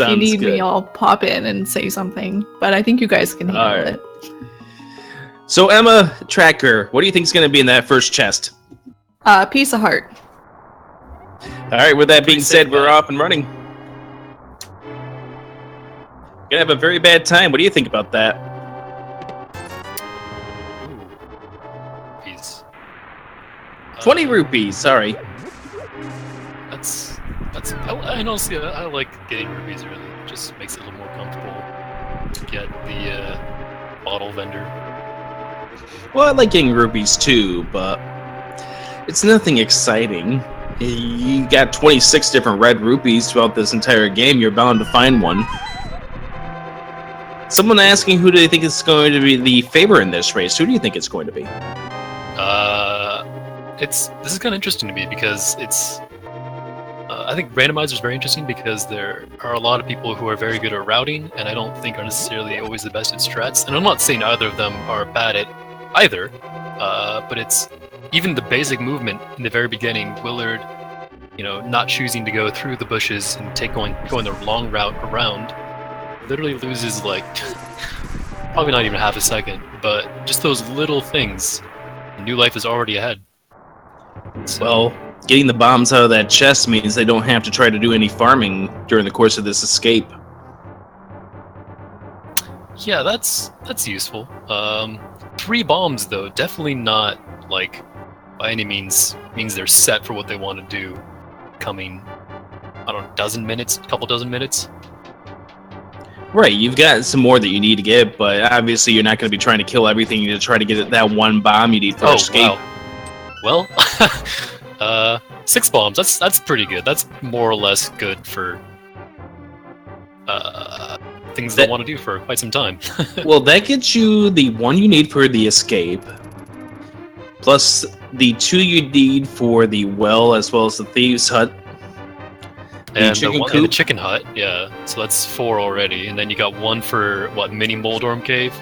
If you Sounds need me, good. I'll pop in and say something. But I think you guys can handle it. So Emma, Tracker, what do you think is going to be in that first chest? Piece of heart. All right, with that being said, we're off and running. Gonna have a very bad time. What do you think about that? Ooh. Rupees. 20 rupees, sorry. That's I honestly I like getting rupees early. It just makes it a little more comfortable to get the bottle vendor. Well, I like getting rupees too, but it's nothing exciting. You got 26 different red rupees throughout this entire game. You're bound to find one. Someone asking who do they think is going to be the favorite in this race. Who do you think it's going to be? This is kind of interesting to me because it's. I think Randomizer is very interesting because there are a lot of people who are very good at routing, and I don't think are necessarily always the best at strats. And I'm not saying either of them are bad at either, but it's even the basic movement in the very beginning. Willard, not choosing to go through the bushes and going the long route around. Literally loses like probably not even half a second, but just those little things. New Life is already ahead. So, Well, getting the bombs out of that chest means they don't have to try to do any farming during the course of this escape. yeah, that's useful. 3 bombs though, definitely not like by any means they're set for what they want to do. Coming, I don't know, couple dozen minutes. Right, you've got some more that you need to get, but obviously you're not going to be trying to kill everything to try to get that one bomb you need for escape. Wow. Well, 6 bombs. That's pretty good. That's more or less good for things they want to do for quite some time. Well, that gets you the one you need for the escape, plus the 2 you need for the well, as well as the thieves' hut. And the chicken hut, yeah. So that's 4 already, and then you got 1 for mini Moldorm cave,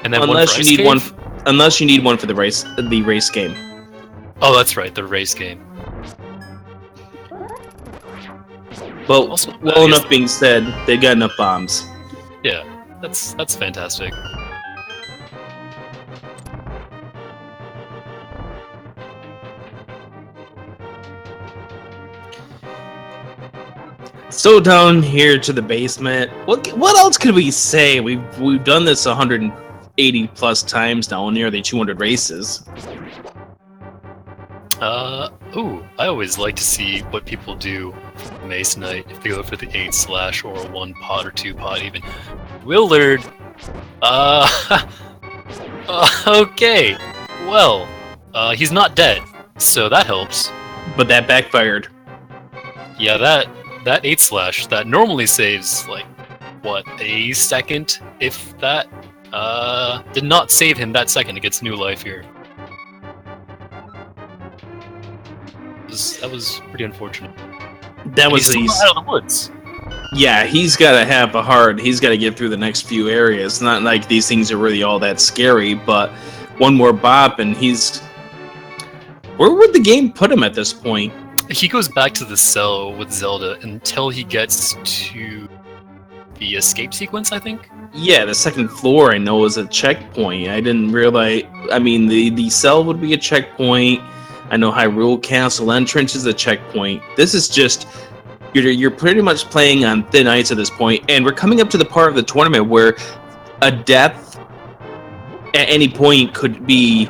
and then unless one for you need Ice Cave? unless you need one for the race game. Oh, that's right, the race game. But Also, well, enough being said, they got enough bombs. Yeah, that's fantastic. So down here to the basement. What else could we say? We've done this 180 plus times now, nearly 200 races. I always like to see what people do for Mace Knight if they go for the 8/ or a 1 pot or 2 pot even. Willard, okay, well, he's not dead, so that helps. But that backfired. Yeah, that 8/ that normally saves like a second, if that, did not save him that second against New Life here. That was pretty unfortunate. He's out of the woods. Yeah, he's got to have a heart. He's got to get through the next few areas. Not like these things are really all that scary, but one more bop and he's... Where would the game put him at this point? He goes back to the cell with Zelda until he gets to the escape sequence, I think? Yeah, the second floor I know is a checkpoint. I didn't realize... I mean, the cell would be a checkpoint. I know Hyrule Castle entrance is a checkpoint. This is just... You're pretty much playing on thin ice at this point, and we're coming up to the part of the tournament where a death at any point could be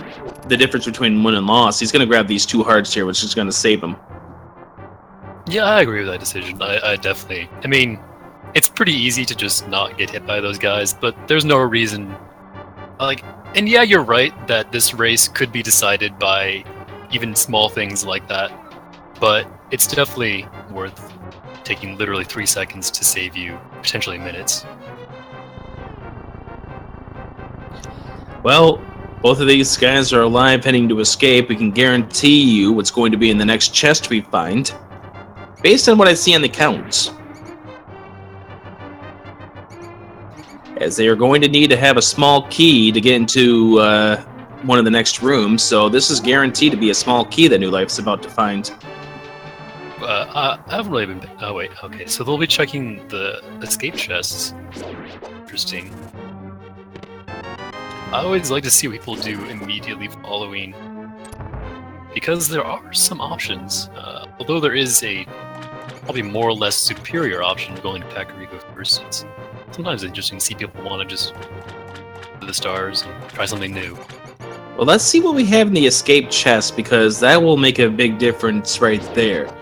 the difference between win and loss. He's going to grab these 2 hearts here, which is going to save him. Yeah, I agree with that decision. I definitely... I mean, it's pretty easy to just not get hit by those guys, but there's no reason... And yeah, you're right that this race could be decided by even small things like that, but it's definitely worth taking literally 3 seconds to save you potentially minutes. Well, both of these guys are alive heading to escape. We can guarantee you what's going to be in the next chest we find, based on what I see on the counts. As they are going to need to have a small key to get into one of the next rooms, so this is guaranteed to be a small key that New Life's about to find. I haven't really been. Oh wait, okay. So they'll be checking the escape chests. Interesting. I always like to see what people do immediately following, because there are some options. Although there is a probably more or less superior option to going to Kakariko first. It's sometimes interesting to see people want to just to the stars and try something new. Well, let's see what we have in the escape chest, because that will make a big difference right there.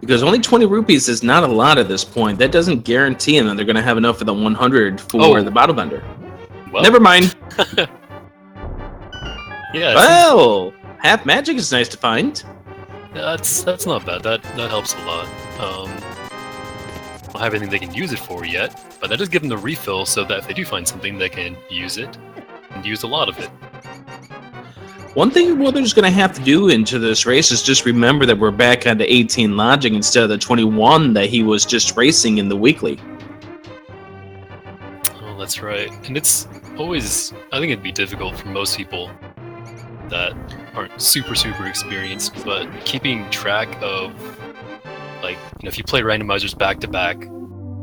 Because only 20 rupees is not a lot at this point. That doesn't guarantee them that they're going to have enough for the 100 for the bottle bender. Well. Never mind. Yeah. Well, half magic is nice to find. That's not bad. That helps a lot. I don't have anything they can use it for yet, but that does give them the refill so that if they do find something, they can use it and use a lot of it. One thing Willard's going to have to do into this race is just remember that we're back on to 18 logic instead of the 21 that he was just racing in the weekly. Oh, that's right. And it's always, I think it'd be difficult for most people that aren't super experienced, but keeping track of, like, you know, if you play randomizers back to back,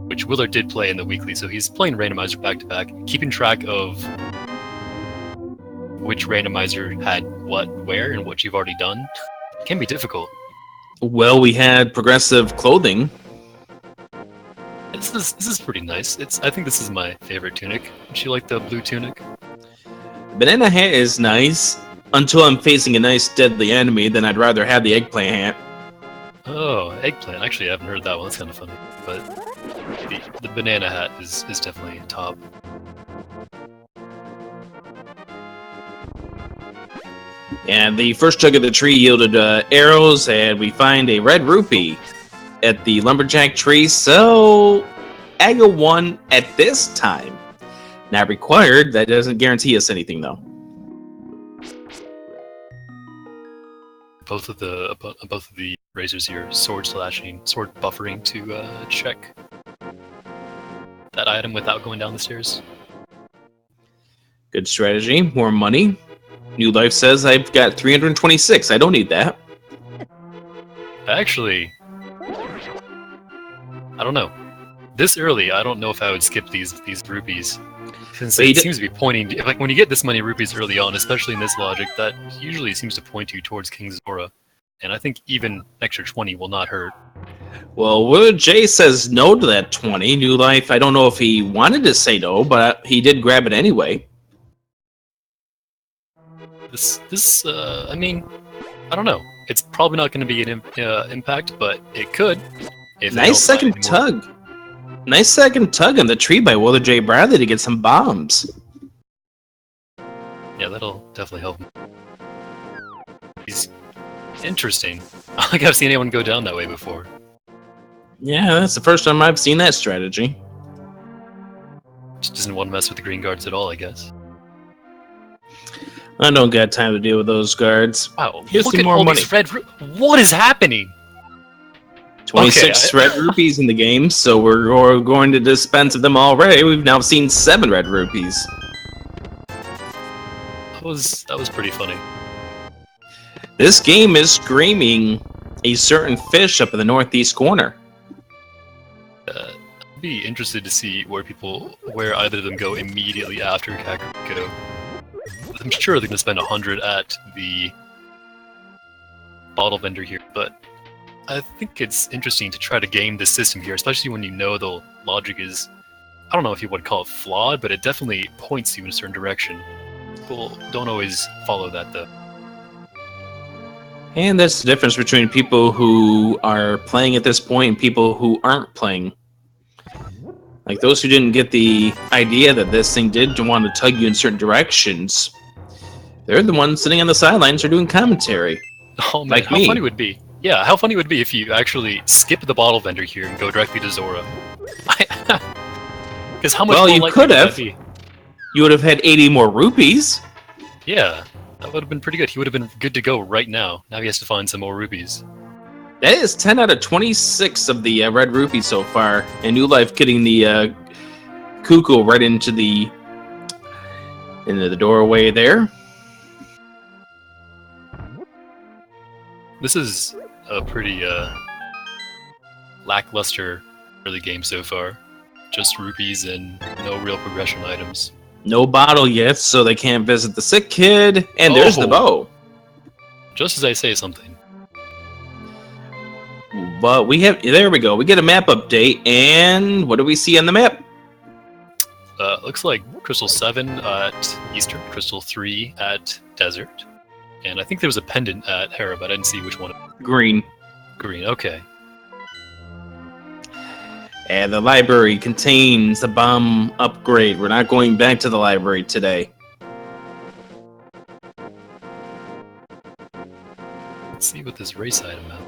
which Willard did play in the weekly, so he's playing randomizer back to back, keeping track of which randomizer had what where and what you've already done can be difficult. Well, we had progressive clothing. This is pretty nice. I think this is my favorite tunic. Don't you like the blue tunic? Banana hat is nice until I'm facing a nice deadly enemy. Then I'd rather have the eggplant hat. Oh, eggplant. Actually, I haven't heard that one. That's kind of funny. But the banana hat is definitely top. And the first chug of the tree yielded arrows, and we find a red rupee at the lumberjack tree. So, Aga 1 at this time. Not required. That doesn't guarantee us anything, though. Both of the razors here, sword buffering to check that item without going down the stairs. Good strategy. More money. New Life says I've got 326. I don't need that. Actually, I don't know. This early, I don't know if I would skip these rupees. Since it seems to be pointing, like when you get this many rupees early on, especially in this logic, that usually seems to point you towards King Zora. And I think even extra 20 will not hurt. Well, Willard J says no to that 20. New Life, I don't know if he wanted to say no, but he did grab it anyway. I mean, I don't know. It's probably not going to be an impact, but it could. Nice second tug. Nice second tug on the tree by WillardJBradley to get some bombs. Yeah, that'll definitely help him. He's interesting. I don't think I've seen anyone go down that way before. Yeah, that's the first time I've seen that strategy. Just doesn't want to mess with the green guards at all, I guess. I don't got time to deal with those guards. Wow, Here's look some at more all money. these red. What is happening? 26 red rupees in the game, so we're going to dispense of them already. We've now seen 7 red rupees. That was pretty funny. This game is screaming a certain fish up in the northeast corner. I'd be interested to see where either of them go immediately after Kakariko. I'm sure they're going to spend 100 at the bottle vendor here, but I think it's interesting to try to game the system here, especially when you know the logic is, I don't know if you would call it flawed, but it definitely points you in a certain direction. People don't always follow that, though. And that's the difference between people who are playing at this point and people who aren't playing. Like those who didn't get the idea that this thing did want to tug you in certain directions, they're the ones sitting on the sidelines or doing commentary. Oh man, like how funny would it be? Yeah, how funny would it be if you actually skip the bottle vendor here and go directly to Zora? Because how much well, more you likely could would have. that be? You would have had 80 more rupees. Yeah, that would have been pretty good. He would have been good to go right now. Now he has to find some more rupees. That is 10 out of 26 of the red rupees so far. And New Life getting the cuckoo right into the doorway there. This is a pretty lackluster early game so far. Just rupees and no real progression items. No bottle yet, so they can't visit the sick kid. And there's the bow. Just as I say something. But there we go. We get a map update, and what do we see on the map? Looks like Crystal 7 at Eastern, Crystal 3 at Desert. And I think there was a pendant at Hera, but I didn't see which one. Green. Green, okay. And the library contains the bomb upgrade. We're not going back to the library today. Let's see what this race item is.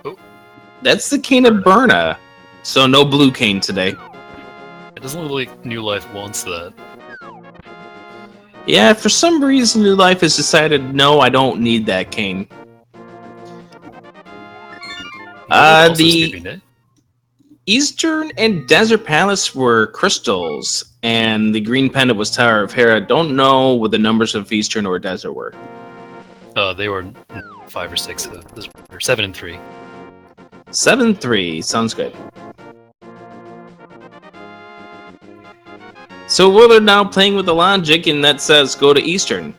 Oh. That's the cane of Burna. So no blue cane today. It doesn't look like New Life wants that. Yeah, for some reason New Life has decided, no, I don't need that cane. The Eastern and Desert Palace were crystals, and the green pendant was Tower of Hera. Don't know what the numbers of Eastern or Desert were. They were 5 or 6, or 7 and 3. 7-3, sounds good. So Willard now playing with the logic, and that says go to Eastern.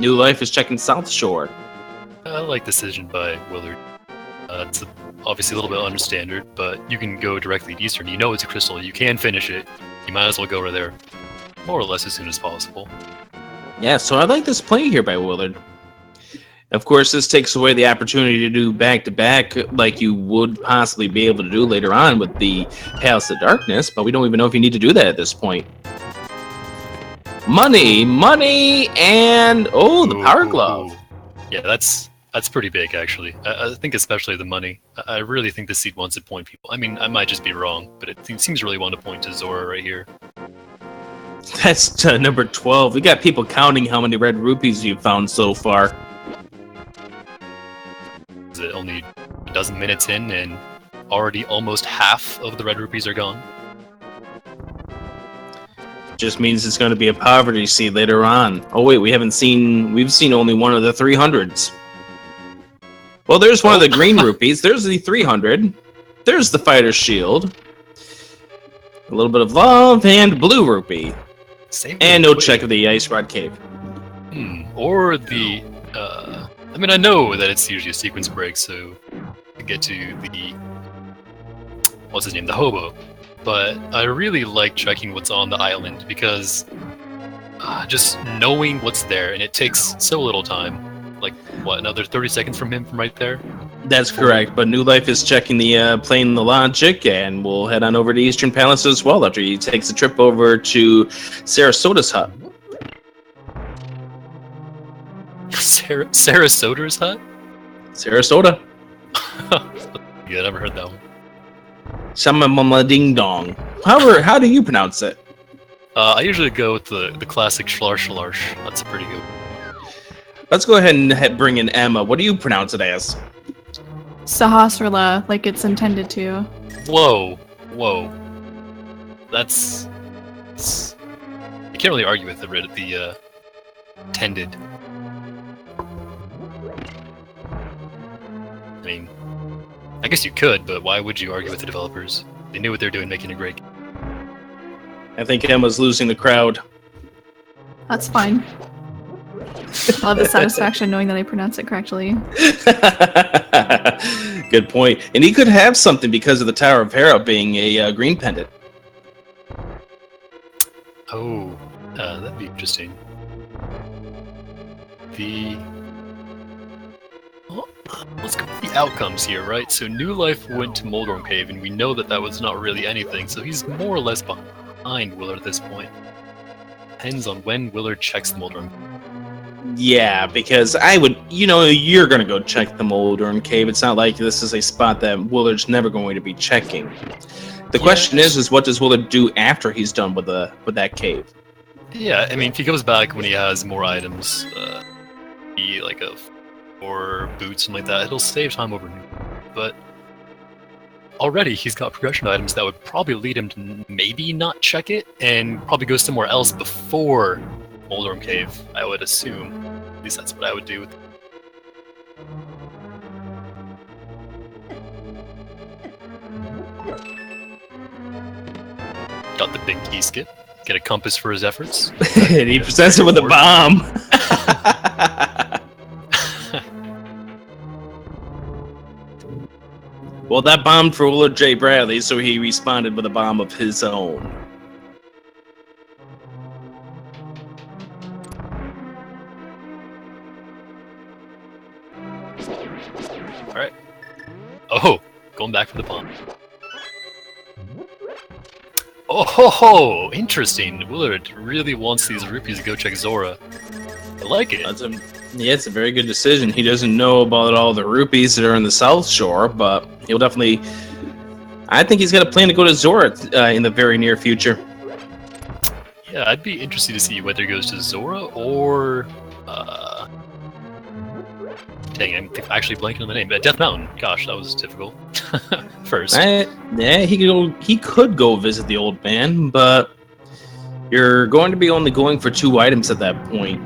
New Life is checking South Shore. I like decision by Willard. It's obviously a little bit unstandard, but you can go directly to Eastern. You know it's a crystal. You can finish it. You might as well go over there, more or less as soon as possible. Yeah, so I like this play here by Willard. Of course, this takes away the opportunity to do back-to-back like you would possibly be able to do later on with the Palace of Darkness, but we don't even know if you need to do that at this point. Money, and the Power Glove. Yeah, that's pretty big, actually. I think especially the money. I really think the seed wants to point people. I mean, I might just be wrong, but it seems to really want to point to Zora right here. That's number 12. We got people counting how many red rupees you've found so far. Is it only a dozen minutes in, and already almost half of the red rupees are gone? Just means it's going to be a poverty seed later on. Oh wait, we've seen only one of the 300s. Well, there's one of the green rupees. There's the 300. There's the fighter's shield. A little bit of love and blue rupee. And no check of the ice rod cave. Or the I mean, I know that it's usually a sequence break, so to get to the what's his name, the hobo. But I really like checking what's on the island because just knowing what's there, and it takes so little time. Like, what, another 30 seconds from him from right there? That's correct, but New Life is checking the playing the logic, and we'll head on over to Eastern Palace as well after he takes a trip over to Sarasota's hut. Sarasota's hut? Sarasota. Yeah, I never heard that one. Shamamama Ding Dong. How do you pronounce it? I usually go with the classic Schlarsh Schlarsh. That's a pretty good one. Let's go ahead and bring in Emma. What do you pronounce it as? Sahasrara, like it's intended to. Whoa. That's... You can't really argue with the tended. I mean, I guess you could, but why would you argue with the developers? They knew what they're doing, making a great game. I think Emma's losing the crowd. That's fine. I'll have the satisfaction knowing that I pronounce it correctly. Good point. And he could have something because of the Tower of Hera being a green pendant. Oh, that'd be interesting. Well, let's go with the outcomes here, right? So New Life went to Moldorm Cave, and we know that was not really anything, so he's more or less behind Willard at this point. Depends on when Willard checks the Moldorm. Yeah, because I would, you're going to go check the Moldorm Cave. It's not like this is a spot that Willard's never going to be checking. The question is what does Willard do after he's done with that cave? Yeah, I mean, if he goes back when he has more items, like or boots, something like that, it'll save time over. But already he's got progression items that would probably lead him to maybe not check it, and probably go somewhere else before Moldorm Cave, I would assume. At least that's what I would do. Got the big key skip. Get a compass for his efforts. And he presents it with a bomb. Well, that bombed for WillardJBradley, so he responded with a bomb of his own. Alright. Oh, going back for the bomb. Oh ho ho! Interesting. Willard really wants these rupees to go check Zora. I like it. Yeah, it's a very good decision. He doesn't know about all the rupees that are in the South Shore, but he'll definitely... I think he's got a plan to go to Zora in the very near future. Yeah, I'd be interested to see whether he goes to Zora or... Dang, I'm actually blanking on the name. Death Mountain. Gosh, that was difficult. First. Yeah, he could go visit the old man, but you're going to be only going for 2 items at that point.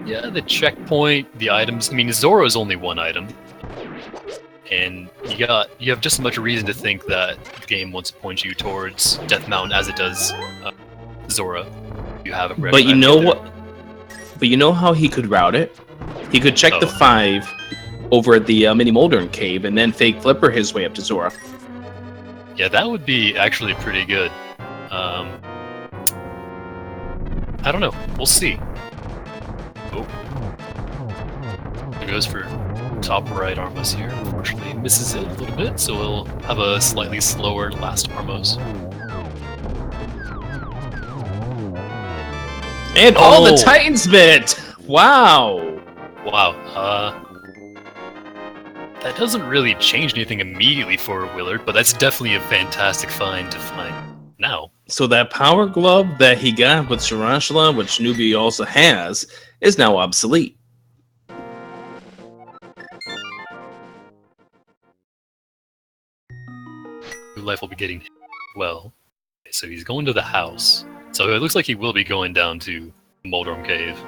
Yeah, the checkpoint, the items. I mean, Zora is only 1 item, and you have just as much reason to think that the game wants to point you towards Death Mountain as it does Zora. You have a but you know what? But you know how he could route it? He could check the 5 over at the mini Moldern cave and then fake flipper his way up to Zora. Yeah, that would be actually pretty good. I don't know. We'll see. Oh. He goes for top right Armos here. Unfortunately, misses it a little bit, so we'll have a slightly slower last Armos. And all the Titans bit! Wow! Wow. That doesn't really change anything immediately for Willard, but that's definitely a fantastic find to find now. So that power glove that he got with Tarantula, which Newbie also has, is now obsolete. Newlife will be getting hit. Well, so he's going to the house. So it looks like he will be going down to Moldorm Cave.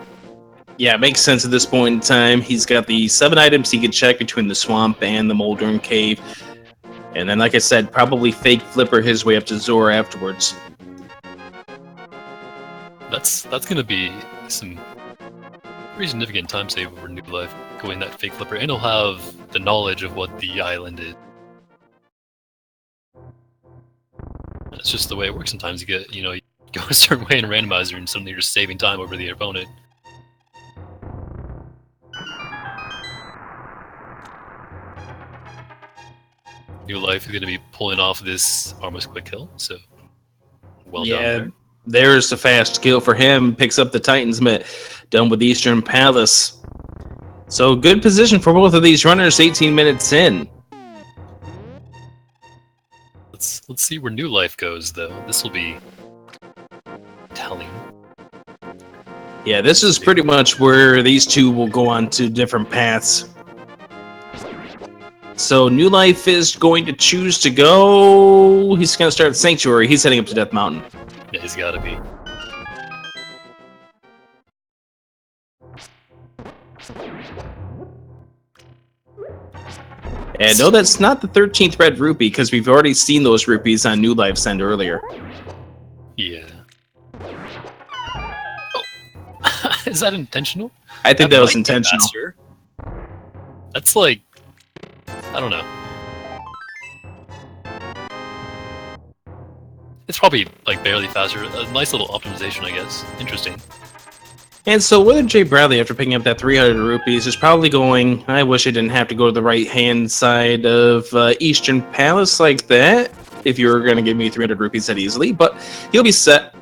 Yeah, it makes sense at this point in time. He's got the 7 items he could check between the swamp and the Moldern cave. And then, like I said, probably fake flipper his way up to Zora afterwards. That's going to be some pretty significant time save over Newlife, going that fake flipper, and he'll have the knowledge of what the island is. That's just the way it works sometimes. You get, you go a certain way in a randomizer and suddenly you're just saving time over the opponent. Newlife is going to be pulling off this Armos quick kill, so well done there. There's the fast kill for him. Picks up the Titan's mitt, done with Eastern Palace. So good position for both of these runners 18 minutes in. Let's see where Newlife goes, though. This will be telling. Yeah, this is pretty much where these two will go on to different paths. So Newlife is going to choose to go... He's going to start at Sanctuary. He's heading up to Death Mountain. Yeah, he's got to be. And no, that's not the 13th red rupee, because we've already seen those rupees on Newlife's end earlier. Yeah. Oh. Is that intentional? I think that was intentional. Faster. That's like... I don't know. It's probably like barely faster. A nice little optimization, I guess. Interesting. And so WillardJBradley, after picking up that 300 rupees, is probably going, I wish I didn't have to go to the right-hand side of Eastern Palace like that, if you were going to give me 300 rupees that easily, but he'll be set.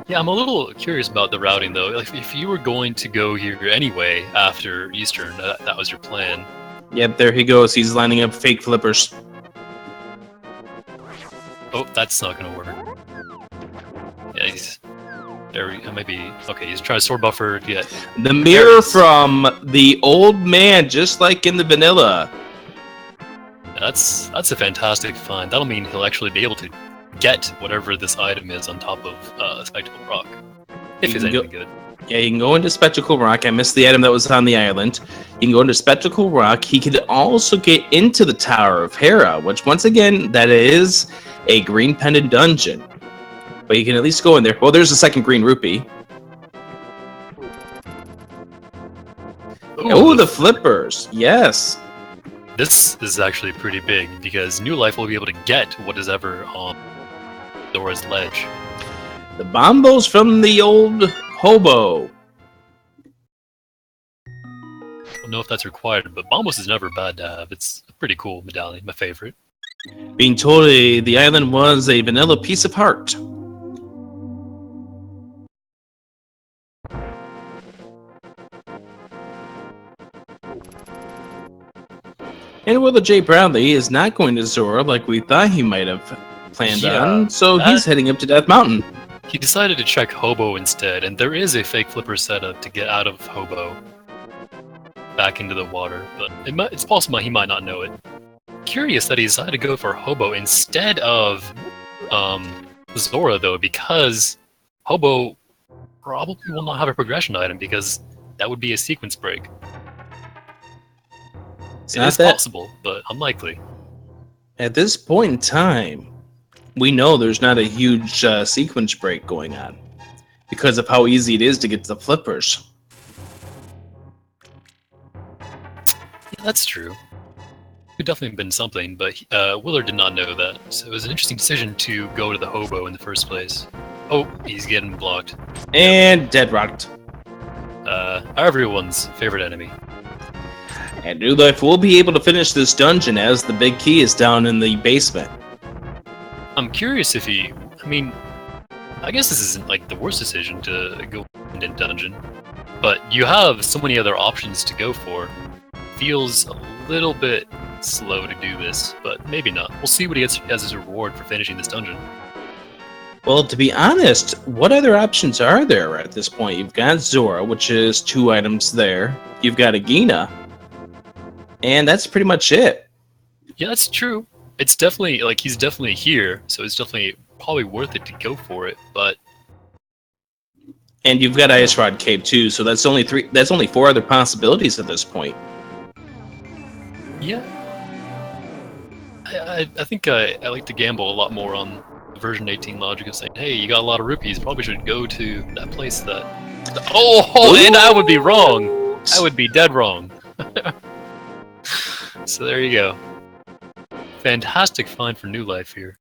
Yeah, I'm a little curious about the routing, though. Like, if you were going to go here anyway after Eastern, that was your plan. Yep, there he goes. He's lining up fake flippers. Oh, that's not going to work. Yeah, he's... There, maybe... Okay, he's trying to sword buffer to get... The mirror from the old man, just like in the vanilla. That's a fantastic find. That'll mean he'll actually be able to get whatever this item is on top of Spectacle Rock. If he's anything good. Yeah, you can go into Spectacle Rock. I missed the item that was on the island. You can go into Spectacle Rock. He could also get into the Tower of Hera, which, once again, that is a green pendant dungeon. But you can at least go in there. Well, there's a second green rupee. Oh, the flippers. Yes. This is actually pretty big because New Life will be able to get what is ever on Zora's ledge. The bombos from the old hobo. I don't know if that's required, but bombos is never bad to have. It's a pretty cool medallion, my favorite. Being told the island was a vanilla piece of heart. And WillardJBradley is not going to Zora like we thought he might have planned on, so he's heading up to Death Mountain. He decided to check Hobo instead, and there is a fake flipper setup to get out of Hobo back into the water, but it's possible he might not know it. Curious that he decided to go for Hobo instead of Zora, though, because Hobo probably will not have a progression item, because that would be a sequence break. It is possible, but unlikely. At this point in time, we know there's not a huge sequence break going on because of how easy it is to get to the flippers. Yeah, that's true. It could definitely have been something, but Willard did not know that, so it was an interesting decision to go to the Hobo in the first place. Oh, he's getting blocked. And dead rocked. Everyone's favorite enemy. And New Life will be able to finish this dungeon as the big key is down in the basement. I'm curious if he... I mean, I guess this isn't like the worst decision to go in dungeon, but you have so many other options to go for. Feels a little bit slow to do this, but maybe not. We'll see what he gets as his reward for finishing this dungeon. Well, to be honest, what other options are there at this point? You've got Zora, which is 2 items there. You've got Agina. And that's pretty much it. Yeah, that's true. It's definitely, like, he's definitely here, so it's definitely probably worth it to go for it, but... And you've got Ice Rod Cave, too, so that's only 4 other possibilities at this point. Yeah. I think I like to gamble a lot more on the version 18 logic of saying, hey, you got a lot of rupees, probably should go to that place that... Oh, and I would be wrong! I would be dead wrong. So there you go. Fantastic find for New Life here.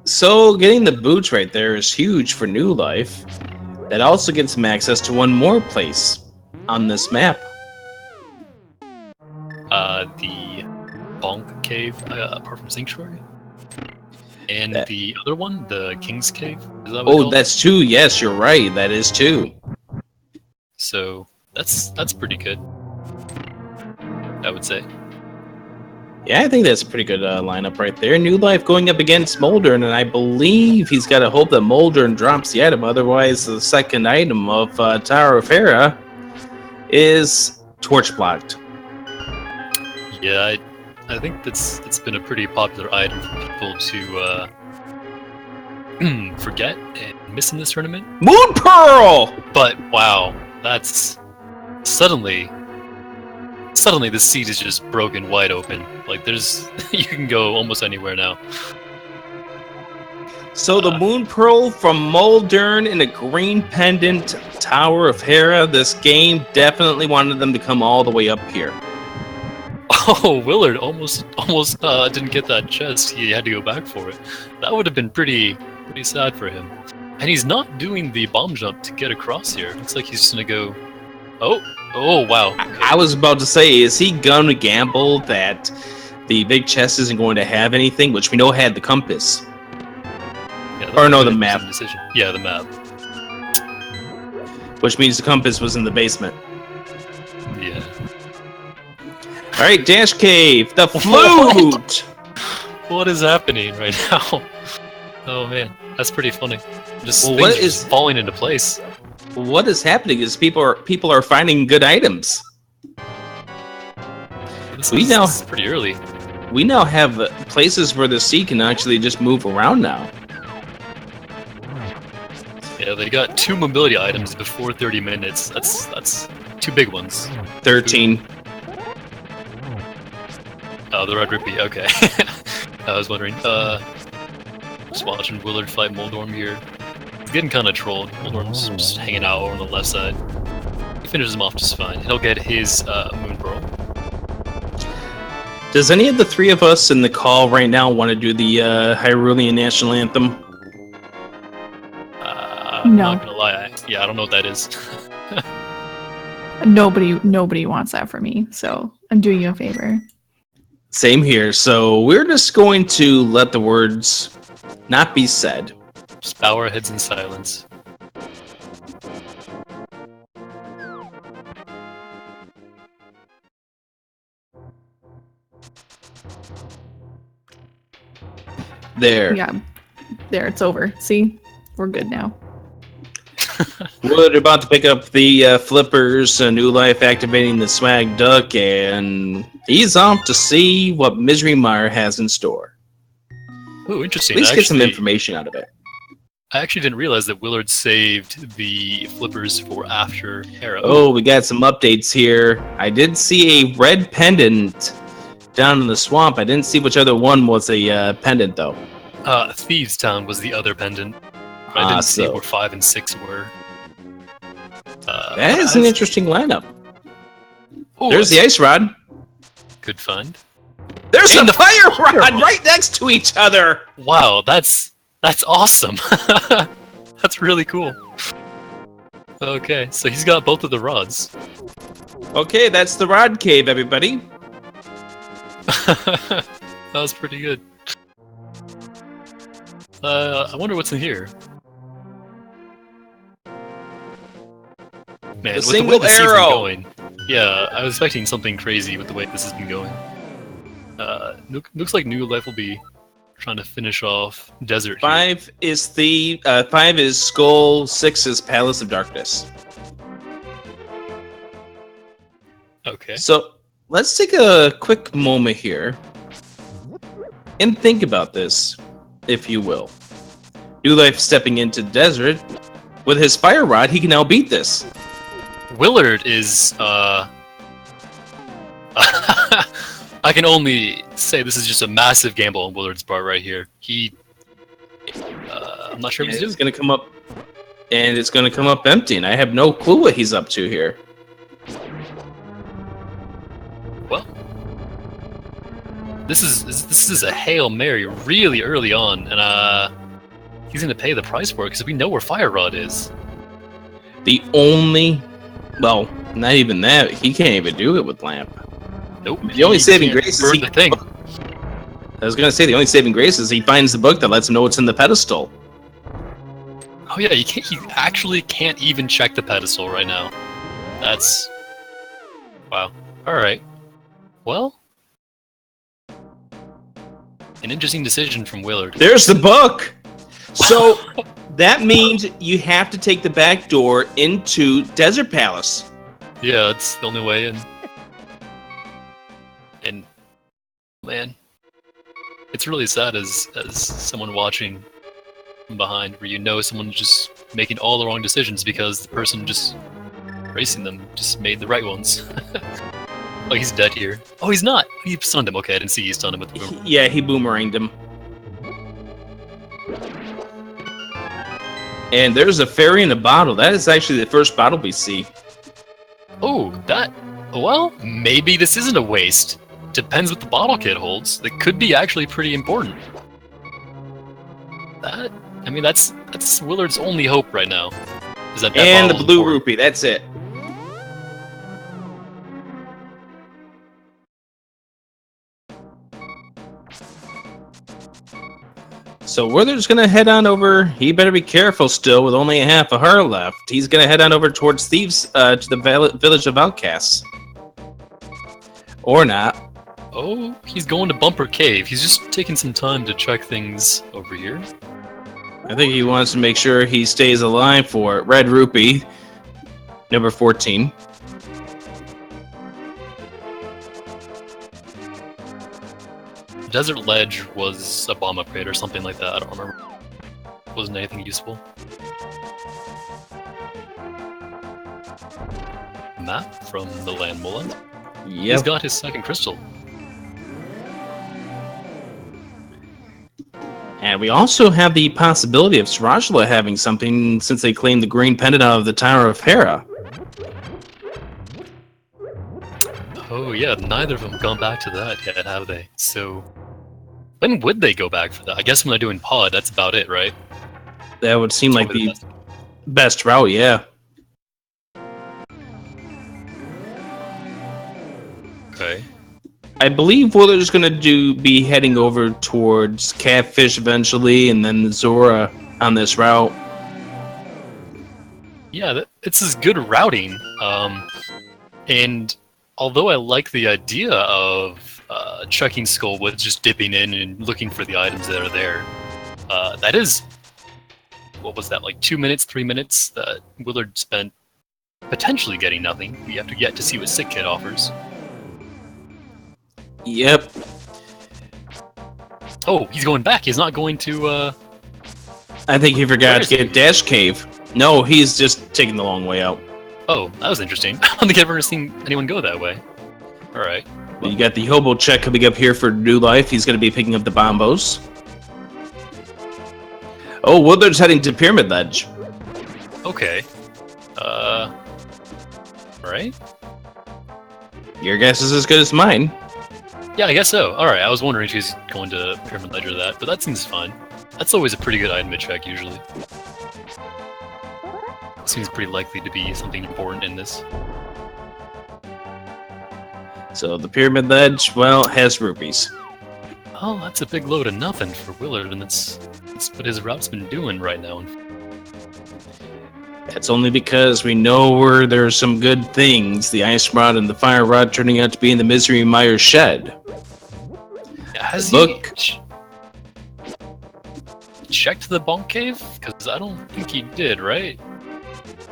So getting the boots right there is huge for New Life. That also gets him access to one more place on this map. The Bonk Cave, apart from Sanctuary. And the other one, the King's Cave. Is that what that's 2. Yes, you're right. That is 2. So that's pretty good, I would say. Yeah, I think that's a pretty good lineup right there. New Life going up against Moldern, and I believe he's got to hope that Moldern drops the item. Otherwise, the second item of Tower of Hera is torch blocked. Yeah, I think it's been a pretty popular item for people to forget and miss in this tournament. Moon Pearl! But wow, that's suddenly the seat is just broken wide open. Like there's you can go almost anywhere now. So the Moon Pearl from Moldern in a green pendant Tower of Hera. This game definitely wanted them to come all the way up here. Oh, Willard almost didn't get that chest. He had to go back for it. That would have been pretty sad for him. And he's not doing the bomb jump to get across here. Looks like he's just gonna go. Oh wow. Okay. I was about to say, is he gonna gamble that the big chest isn't going to have anything, which we know had the compass? Yeah, or no, the map. Decision. Yeah, the map. Which means the compass was in the basement. Yeah. All right, Dash Cave, the flute. What is happening right now? Oh man, that's pretty funny. Just well, things just falling into place. What is happening is people are finding good items. This is pretty early. we now have places where the sea can actually just move around now. Yeah, they got 2 mobility items before 30 minutes. That's 2 big ones. 13. Oh, the red rupee. Okay. I was wondering. Just watching Willard fight Moldorm here. He's getting kind of trolled. Moldorm's just hanging out over on the left side. He finishes him off just fine. He'll get his Moon Pearl. Does any of the 3 of us in the call right now want to do the Hyrulean National Anthem? I'm not gonna lie. I don't know what that is. Nobody wants that for me, so I'm doing you a favor. Same here. So we're just going to let the words not be said. Just bow our heads in silence. There. Yeah, there, it's over. See? We're good now. We're about to pick up the flippers, New Life activating the swag duck, and he's off to see what Misery Mire has in store. Ooh, interesting. At least get some information out of it. I actually didn't realize that Willard saved the flippers for after Arrow. Oh, we got some updates here. I did see a red pendant down in the swamp. I didn't see which other one was a pendant, though. Thieves Town was the other pendant. I didn't see where 5 and 6 were. That is an interesting lineup. Ooh, there's the ice rod. Good find. There's the fire rod right next to each other. Wow, that's awesome. That's really cool. Okay, so he's got both of the rods. Okay, that's the rod cave, everybody. That was pretty good. I wonder what's in here. Man, with the way this season's going, yeah, I was expecting something crazy with the way this has been going. Looks like New Life will be trying to finish off Desert. 5 is the 5 is Skull, 6 is Palace of Darkness. Okay. So let's take a quick moment here and think about this, if you will. New Life stepping into the desert with his fire rod, he can now beat this. Willard is I can only say this is just a massive gamble on Willard's part right here. I'm not sure what he's doing. It's going to come up, and it's going to come up empty, and I have no clue what he's up to here. Well, this is a Hail Mary really early on, and he's going to pay the price for it because we know where Fire Rod is. Well, not even that. He can't even do it with Lamp. Nope. The only saving grace is the thing. I was going to say the only saving grace is he finds the book that lets him know what's in the pedestal. Oh yeah, he actually can't even check the pedestal right now. That's wow. All right. Well, an interesting decision from Willard. There's the book. So that means you have to take the back door into Desert Palace. Yeah, it's the only way in. And man, it's really sad as someone watching from behind, where you know someone's just making all the wrong decisions because the person just racing them just made the right ones. Oh, he's dead here. Oh, he's not. He stunned him. Okay, I didn't see he stunned him with the boom. Yeah, he boomeranged him. And there's a fairy in a bottle. That is actually the first bottle we see. Oh, well, maybe this isn't a waste. Depends what the bottle kit holds. That could be actually pretty important. That's Willard's only hope right now. Is that and the bottle's blue important. rupee, that's it. So Willard's gonna head on over. He better be careful still with only a half a heart left. He's gonna head on over towards Thieves, to the village of Outcasts. Or not. Oh, he's going to Bumper Cave. He's just taking some time to check things over here. I think he wants to make sure he stays alive for it. Red Rupee, number 14. Desert Ledge was a bomb upgrade or something like that. I don't remember. Wasn't anything useful. Map from the Land Mullen. He's Yep. got his second crystal. And we also have the possibility of Srajula having something since they claimed the green pendant out of the Tower of Hera. Oh yeah, neither of them gone back to that yet, have they? So when would they go back for that? I guess when they're doing pod, that's about it, right? That would seem like Probably the best route, yeah. Okay. I believe Willard's going to be heading over towards Catfish eventually, and then Zora on this route. Yeah, this is good routing. And although I like the idea of checking Skullwood, just dipping in and looking for the items that are there, that is, what was that, like 2 minutes, 3 minutes that Willard spent potentially getting nothing. We have to get to see what Sick Kid offers. Yep. Oh, he's going back. He's not going to. I think he Where forgot is to get Dash Cave. No, he's just taking the long way out. Oh, that was interesting. I don't think I've ever seen anyone go that way. Alright. You got the Hobo check coming up here for New Life. He's going to be picking up the Bombos. Oh, Willard's heading to Pyramid Ledge. Okay. Alright? Your guess is as good as mine. Yeah, I guess so. Alright, I was wondering if he's going to Pyramid Ledge or that, but that seems fine. That's always a pretty good item to check, usually. Seems pretty likely to be something important in this. So the Pyramid Ledge, well, has rupees. Oh, that's a big load of nothing for Willard, and that's what his route's been doing right now. That's only because we know where there's some good things. The Ice Rod and the Fire Rod turning out to be in the Misery Mire shed. Has Look. he checked the Bonk Cave? Because I don't think he did, right?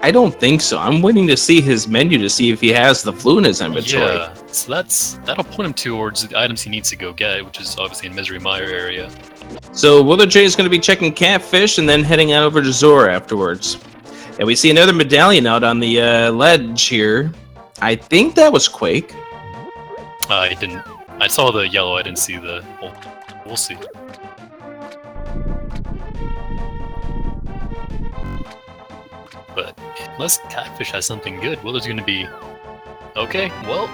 I don't think so. I'm waiting to see his menu to see if he has the flu in his inventory. Yeah, so that'll point him towards the items he needs to go get, which is obviously in Misery Mire area. So Willard J is going to be checking Catfish and then heading out over to Zora afterwards. And we see another medallion out on the ledge here. I think that was Quake. I didn't. I saw the yellow. I didn't see the. Well, we'll see. But unless Catfish has something good, Willard's going to be okay. Well,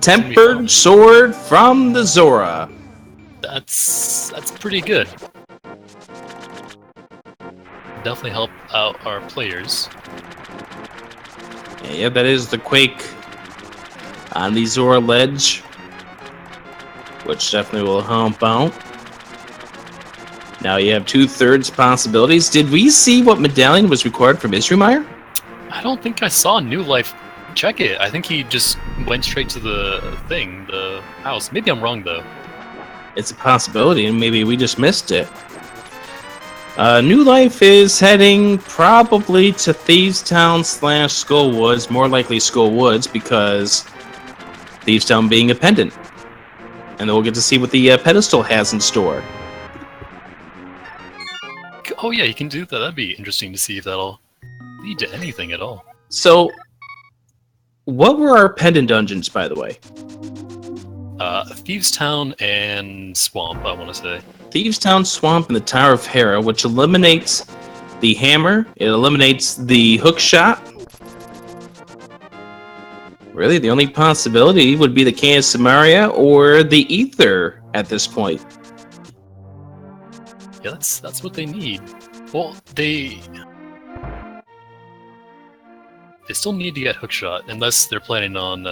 Tempered Sword from the Zora. that's pretty good. Definitely help out our players. Yeah, that is the Quake on the Zora ledge, which definitely will help out. Now you have 2/3 possibilities. Did we see what medallion was required for Misery Mire? I don't think I saw New Life check it. I think he just went straight to the thing, the house. Maybe I'm wrong though. It's a possibility, and maybe we just missed it. New Life is heading probably to Thievestown / Skull Woods, more likely Skull Woods, because Thievestown being a pendant. And then we'll get to see what the pedestal has in store. Oh yeah, you can do that. That'd be interesting to see if that'll lead to anything at all. So, what were our pendant dungeons, by the way? Thievestown and Swamp, I want to say. Thievestown, Swamp, and the Tower of Hera, which eliminates the hammer. It eliminates the hook shot. Really, the only possibility would be the Can of Samaria or the Ether at this point. Yeah, that's what they need. Well, they still need to get hookshot unless they're planning on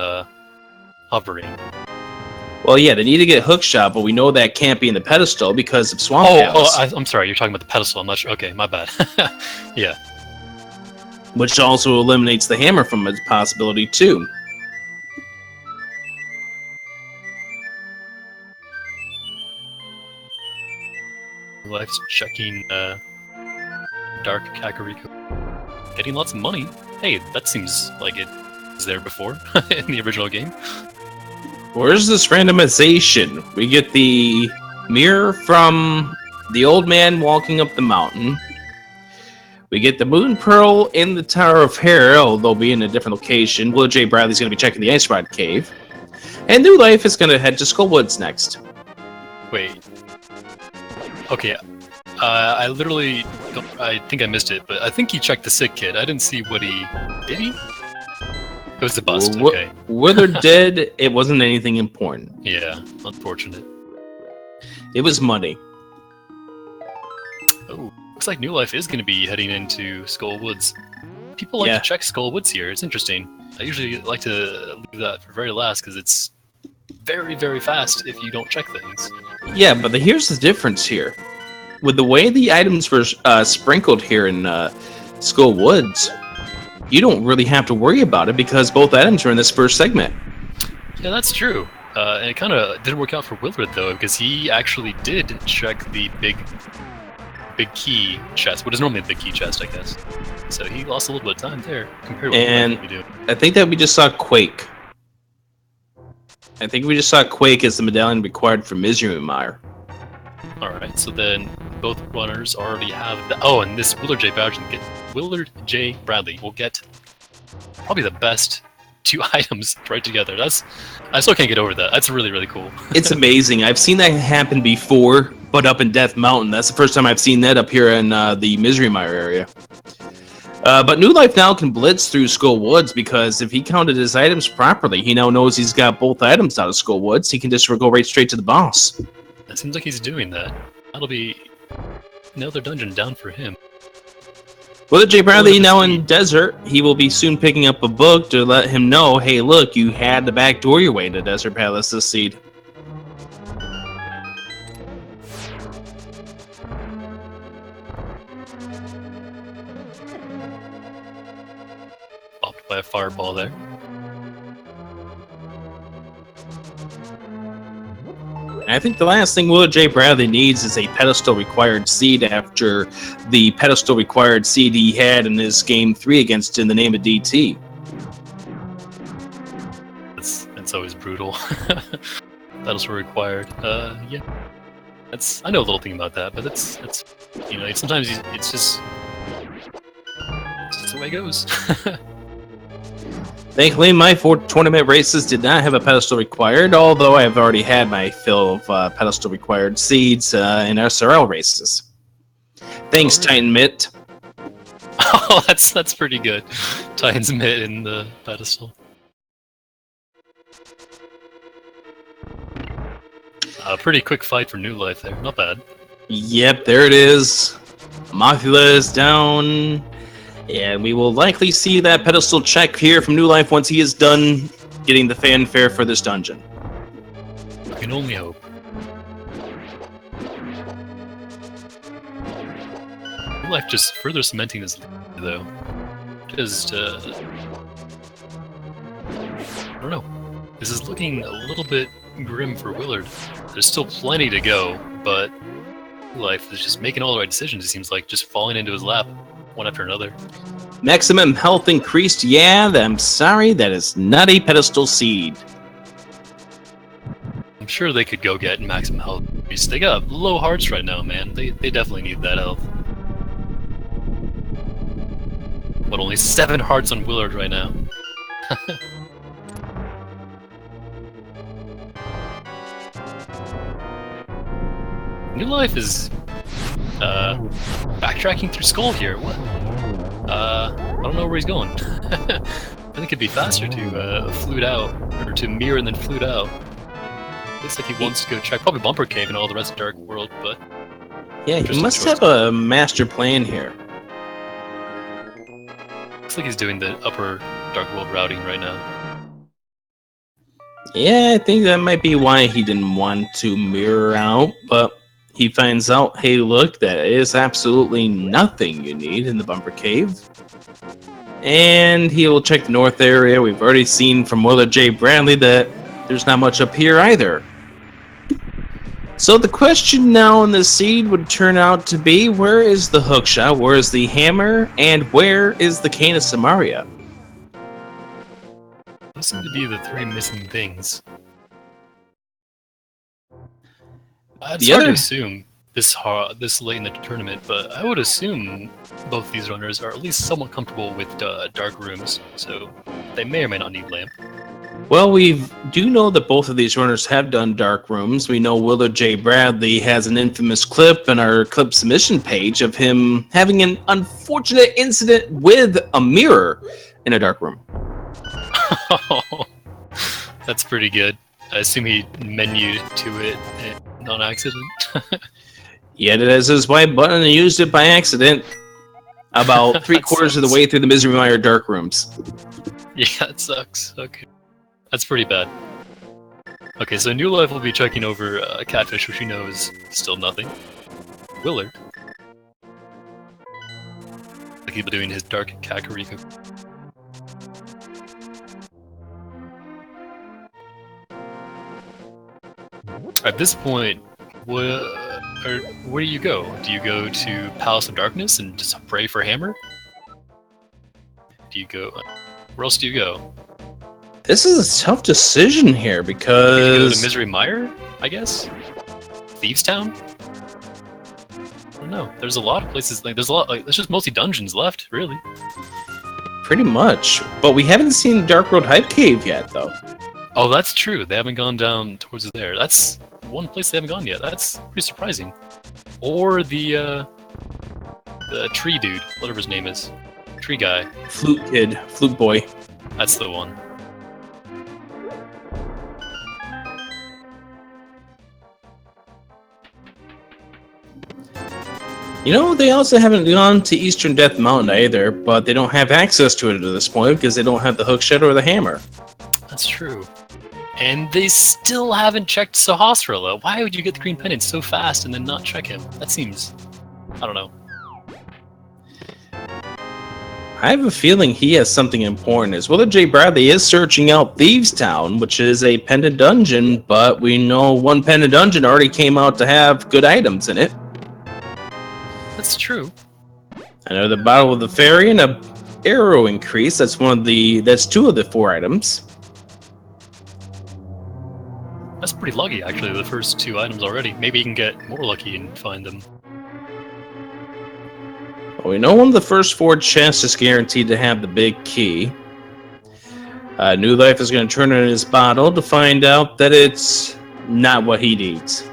hovering. Well, yeah, they need to get hookshot, but we know that can't be in the pedestal because of Swamp House, I'm sorry, you're talking about the pedestal. I'm not sure. Okay, my bad. Yeah. which also eliminates the hammer from its possibility too. Life's checking Dark Kakariko. Getting lots of money. Hey, that seems like it was there before in the original game. Where's this randomization? We get the mirror from the old man walking up the mountain. We get the moon pearl in the Tower of Hair, although be in a different location. WillardJBradley's going to be checking the Ice Rod Cave. And New Life is going to head to Skull Woods next. Wait. Okay. I think I missed it, but I think he checked the sick kid. I didn't see what he... Did he? It was the bust, okay. Willard did, it wasn't anything important. Yeah, unfortunate. It was money. Oh, looks like New Life is going to be heading into Skull Woods. People like to check Skull Woods here. It's interesting. I usually like to leave that for very last because it's very, very fast if you don't check things. Yeah, but here's the difference here. With the way the items were sprinkled here in Skull Woods, you don't really have to worry about it because both items are in this first segment. Yeah, that's true. And it kind of didn't work out for Willard, though, because he actually did check the big key chest, what is normally a big key chest, I guess. So he lost a little bit of time there compared to what we do. I think that we just saw Quake. I think we just saw Quake as the medallion required for Misery Mire. Alright, so then both runners already have the... Oh, and this WillardJBradley will get probably the best two items right together. I still can't get over that. That's really, really cool. It's amazing. I've seen that happen before, but up in Death Mountain. That's the first time I've seen that up here in the Misery Mire area. But New Life now can blitz through Skull Woods because if he counted his items properly, he now knows he's got both items out of Skull Woods. He can just go right straight to the boss. It seems like he's doing that. That'll be another dungeon down for him. WillardJBradley now in Desert. He will be soon picking up a book to let him know, hey, look, you had to backdoor your way to Desert Palace this seed. Popped by a fireball there. I think the last thing WillardJBradley needs is a pedestal required seed after the pedestal required seed he had in his game 3 against In the Name of DT. That's always brutal. Pedestal required. Yeah. I know a little thing about that, but that's you know, sometimes it's just the way it goes. Thankfully, my 4 tournament races did not have a pedestal required, although I've already had my fill of pedestal required seeds in SRL races. Thanks, Titan Mitt. Oh, that's pretty good. Titan's Mitt in the pedestal. Pretty quick fight for New Life there. Not bad. Yep, there it is. Mothula is down. And we will likely see that pedestal check here from New Life once he is done getting the fanfare for this dungeon. I can only hope. New Life just further cementing his lead, though. Just, I don't know. This is looking a little bit grim for Willard. There's still plenty to go, but New Life is just making all the right decisions, it seems like, just falling into his lap. One after another. Maximum health increased. Yeah, I'm sorry, that is not a pedestal seed. I'm sure they could go get maximum health increase. They got low hearts right now, man. They definitely need that health. But only 7 hearts on Willard right now. New Life is backtracking through Skull here. What? I don't know where he's going. I think it'd be faster to flute out, or to mirror and then flute out. Looks like he wants to go check probably Bumper Cave and all the rest of Dark World, but yeah, he must have a master plan here. Looks like he's doing the upper Dark World routing right now. Yeah, I think that might be why he didn't want to mirror out, but he finds out, hey, look, there is absolutely nothing you need in the Bumper Cave. And he will check the north area. We've already seen from WillardJBradley that there's not much up here either. So the question now in the seed would turn out to be, where is the hookshot, where is the hammer, and where is the cane of Samaria? Those seem to be the 3 missing things. It's hard to assume this late in the tournament, but I would assume both these runners are at least somewhat comfortable with dark rooms, so they may or may not need lamp. Well, we do know that both of these runners have done dark rooms. We know WillardJBradley has an infamous clip in our clip submission page of him having an unfortunate incident with a mirror in a dark room. That's pretty good. I assume he menued to it on accident. He had it as his white button and used it by accident about 3/4 of the way through the Misery Mire dark rooms. Yeah, it sucks. Okay. That's pretty bad. Okay, so Newlife will be checking over Catfish, which we know is still nothing. Willard. Like he's doing his dark Kakariko. At this point, where do you go? Do you go to Palace of Darkness and just pray for Hammer? Do you go... where else do you go? This is a tough decision here because... You go to Misery Mire, I guess? Thieves Town? I don't know. There's a lot of places, there's just mostly dungeons left, really. Pretty much. But we haven't seen Dark Road Hype Cave yet, though. Oh, that's true. They haven't gone down towards there. That's one place they haven't gone yet. That's pretty surprising. Or the tree dude, whatever his name is. Tree guy. Flute kid. Flute boy. That's the one. You know, they also haven't gone to Eastern Death Mountain either, but they don't have access to it at this point because they don't have the hookshot or the hammer. That's true. And they still haven't checked Sahasrara. Why would you get the green pendant so fast and then not check him? That seems... I don't know. I have a feeling he has something important. As WillardJBradley is searching out Thieves Town, which is a pendant dungeon, but we know one pendant dungeon already came out to have good items in it. That's true. I know the Battle of the Fairy and a arrow increase. That's two of the 4 items. That's pretty lucky, actually, the first 2 items already. Maybe you can get more lucky and find them. Well, we know one of the first 4 chests is guaranteed to have the big key. Newlife is going to turn in his bottle to find out that it's not what he needs.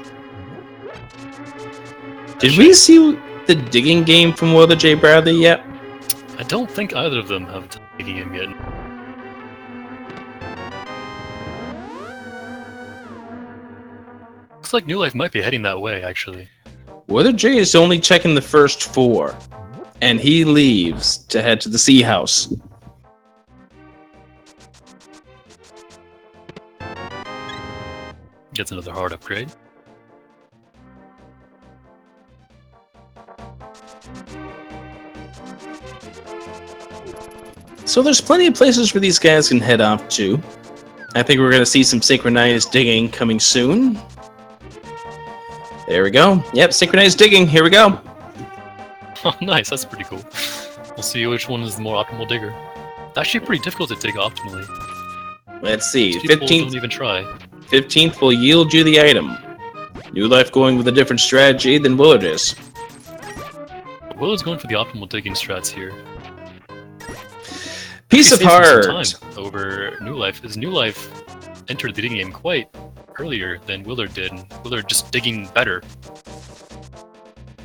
Did we see the digging game from WillardJBradley yet? I don't think either of them have done the digging game yet. Looks like Newlife might be heading that way, actually. WillardJ is only checking the first 4, and he leaves to head to the Sea House. Gets another hard upgrade. So there's plenty of places where these guys can head off to. I think we're going to see some synchronized digging coming soon. There we go. Yep, synchronized digging. Here we go. Oh, nice. That's pretty cool. We'll see which one is the more optimal digger. It's actually pretty difficult to dig optimally. Let's see. People don't even try. 15th will yield you the item. Newlife going with a different strategy than Willard is. Willard's going for the optimal digging strats here. Piece of heart over Newlife, as Newlife entered the digging game quite earlier than Willard did, and Willard just digging better.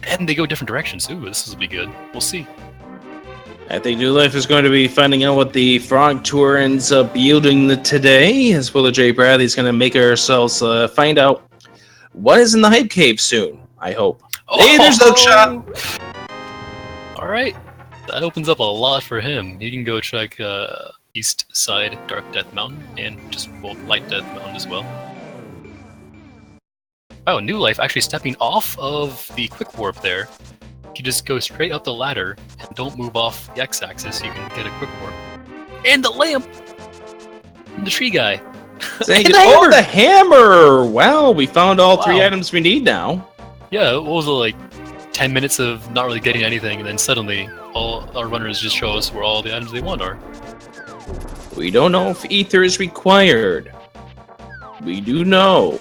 And they go different directions. Ooh, this will be good. We'll see. I think Newlife is going to be finding out what the Frog Tour ends up yielding today, as WillardJBradley is going to make ourselves find out what is in the Hype Cave soon, I hope. Oh! Hey, there's the shot! Alright. That opens up a lot for him. He can go check East Side Dark Death Mountain and just Light Death Mountain as well. Oh, Newlife actually stepping off of the quick warp there. You just go straight up the ladder and don't move off the X-axis. You can get a quick warp. And the lamp! And the tree guy. And the hammer! Wow, we found all 3 items we need now. Yeah, what was it, like 10 minutes of not really getting anything, and then suddenly all our runners just show us where all the items they want are. We don't know if ether is required. We do know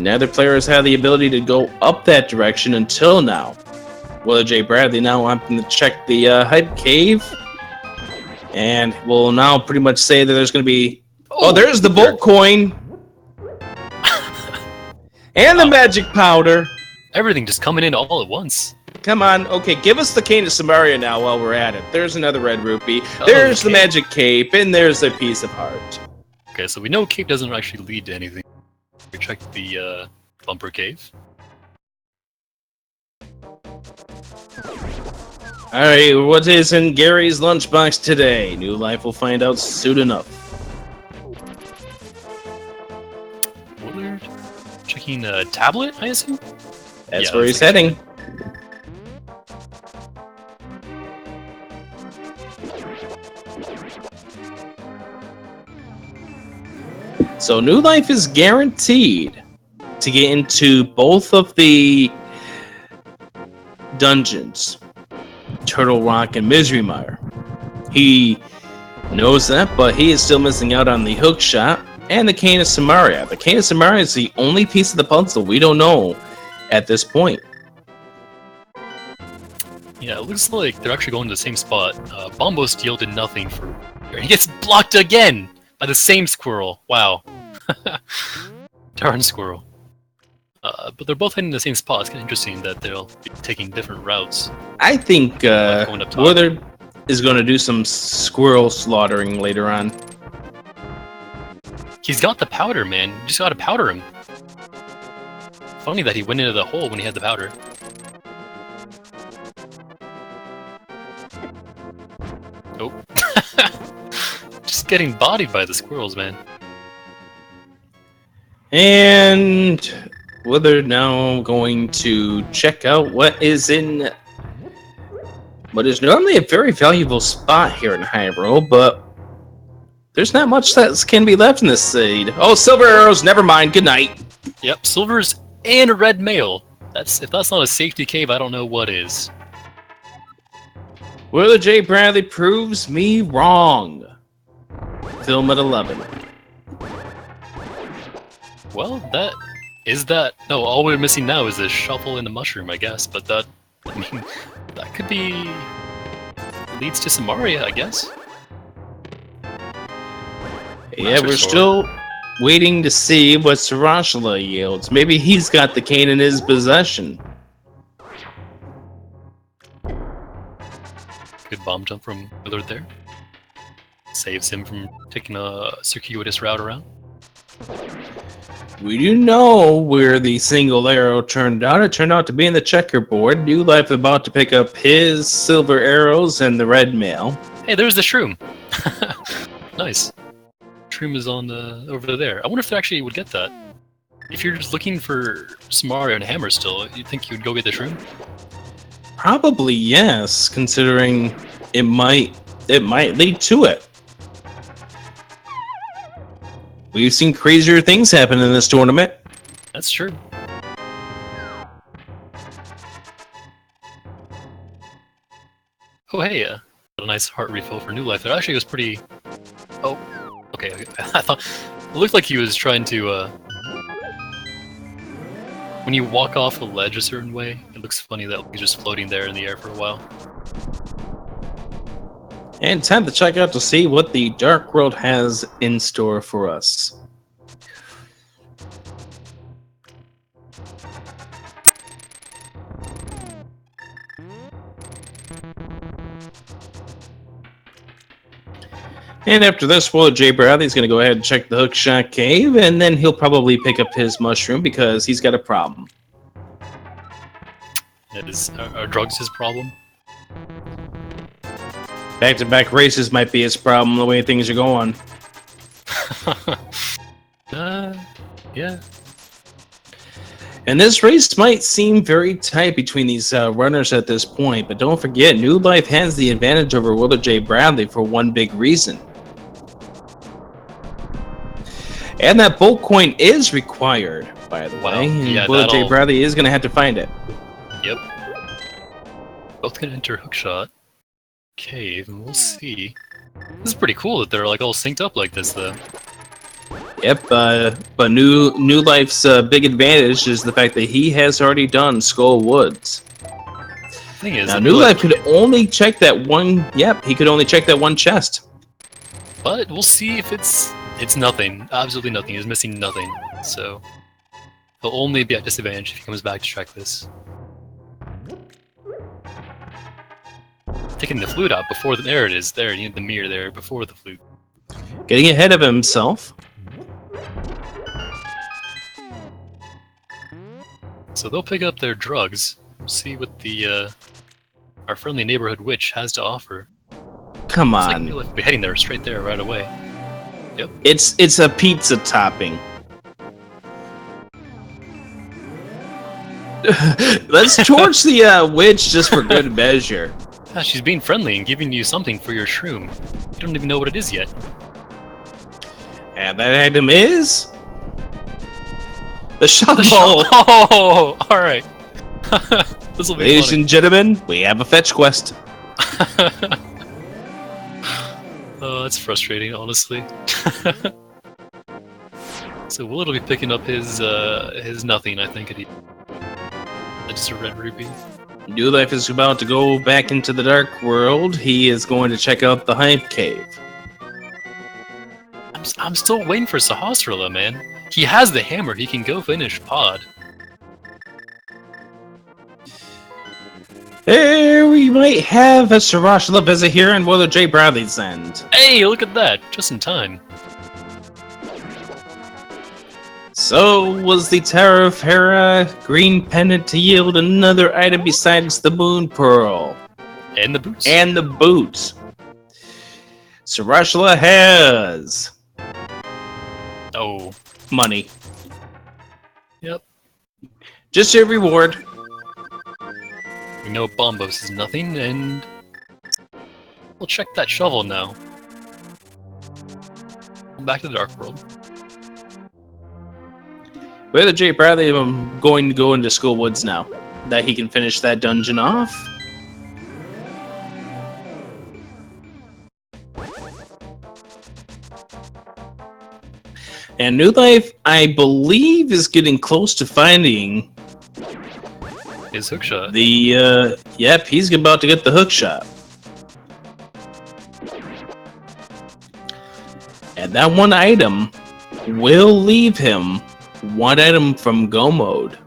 Neither player has had the ability to go up that direction until now. WillardJBradley now wanting to check the head cave. And we'll now pretty much say that there's going to be... Oh, there's the bolt coin! And the magic powder! Everything just coming in all at once. Come on, okay, give us the cane of Samaria now while we're at it. There's another red rupee, there's the magic cape, and there's a piece of heart. Okay, so we know cape doesn't actually lead to anything. We checked the bumper cave. Alright, what is in Gary's lunchbox today? New Life will find out soon enough. Willard? Checking a tablet, I assume? That's where he's heading. So New Life is guaranteed to get into both of the dungeons, Turtle Rock and Misery Mire. He knows that, but he is still missing out on the hook shot and the cane of Samaria. The cane of Samaria is the only piece of the puzzle we don't know at this point. Yeah, it looks like they're actually going to the same spot. Bombo Steel did nothing for... He gets blocked again by the same squirrel. Wow. Darn squirrel. But they're both heading to the same spot. It's kind of interesting that they'll be taking different routes. I think Willard is going to do some squirrel slaughtering later on. He's got the powder, man. You just gotta powder him. Funny that he went into the hole when he had the powder. Oh. Just getting bodied by the squirrels, man. And Willard now going to check out what is in what is normally a very valuable spot here in Hyrule, but there's not much that can be left in this seed. Oh, silver arrows, never mind, good night. Yep, silvers and a red mail. If that's not a safety cave, I don't know what is. WillardJBradley proves me wrong. Film at 11. Well, no, all we're missing now is a shovel and a mushroom, I guess, but that could be... leads to Samaria, I guess. Yeah, we're still waiting to see what Sarashla yields. Maybe he's got the cane in his possession. Good bomb jump from Willard there. Saves him from taking a circuitous route around. We do know where the single arrow turned out. It turned out to be in the checkerboard. New Life about to pick up his silver arrows and the red mail. Hey, there's the shroom. Nice. Shroom is on over there. I wonder if they actually would get that. If you're just looking for Samaria and Hammer still, you'd think you would go get the shroom? Probably yes, considering it might lead to it. We've seen crazier things happen in this tournament. That's true. Oh hey, a nice heart refill for New Life. It actually was pretty... Oh, okay. I thought it looked like he was trying to. When you walk off a ledge a certain way, it looks funny that he's just floating there in the air for a while. And time to check out to see what the Dark World has in store for us. And after this, WillardJBradley is going to go ahead and check the Hookshot Cave, and then he'll probably pick up his mushroom because he's got a problem. Are drugs his problem? Back-to-back races might be his problem, the way things are going. Yeah. And this race might seem very tight between these runners at this point, but don't forget, New Life has the advantage over WillardJBradley for one big reason. And that bolt coin is required, by the way. And yeah, WillardJBradley is going to have to find it. Yep. Both can enter Hookshot Cave, and we'll see. This is pretty cool that they're like all synced up like this, though. Yep, but New Life's big advantage is the fact that he has already done Skull Woods. Thing is, Now, New Life could only check that one. Yep, he could only check that one chest. but we'll see if it's nothing. Absolutely nothing. He's missing nothing. So he'll only be at disadvantage if he comes back to check this. Taking the flute out before there it is. There, you need the mirror there before the flute. Getting ahead of himself. So they'll pick up their drugs. See what the our friendly neighborhood witch has to offer. Come It's like on. Newlife will be heading there straight there right away. Yep. It's a pizza topping. Let's torch the witch just for good measure. Yeah, she's being friendly and giving you something for your shroom. You don't even know what it is yet. And that item is the shovel. Oh, all right. This will be Ladies funny. and gentlemen, we have a fetch quest. Oh, that's frustrating, honestly. So Willard will be picking up his nothing, I think. That's just a red ruby. New Life is about to go back into the dark world. He is going to check out the Hype Cave. I'm still waiting for Sahasrara, man. He has the hammer. He can go finish Pod. There we might have a Sarashla visit here in WillardJBradley's end. Hey, look at that! Just in time. So was the Tower of Hera green pendant to yield another item besides the Moon Pearl And the boots. and the boots. Sarashla has Oh. money. Yep. Just your reward. We know Bombos is nothing, and we'll check that shovel now. Back to the Dark World. WillardJBradley, I'm going to go into Skull Woods now. That he can finish that dungeon off. And New Life, I believe, is getting close to finding His hookshot. yep, he's about to get the hook shot. And that one item will leave him one item from Go Mode.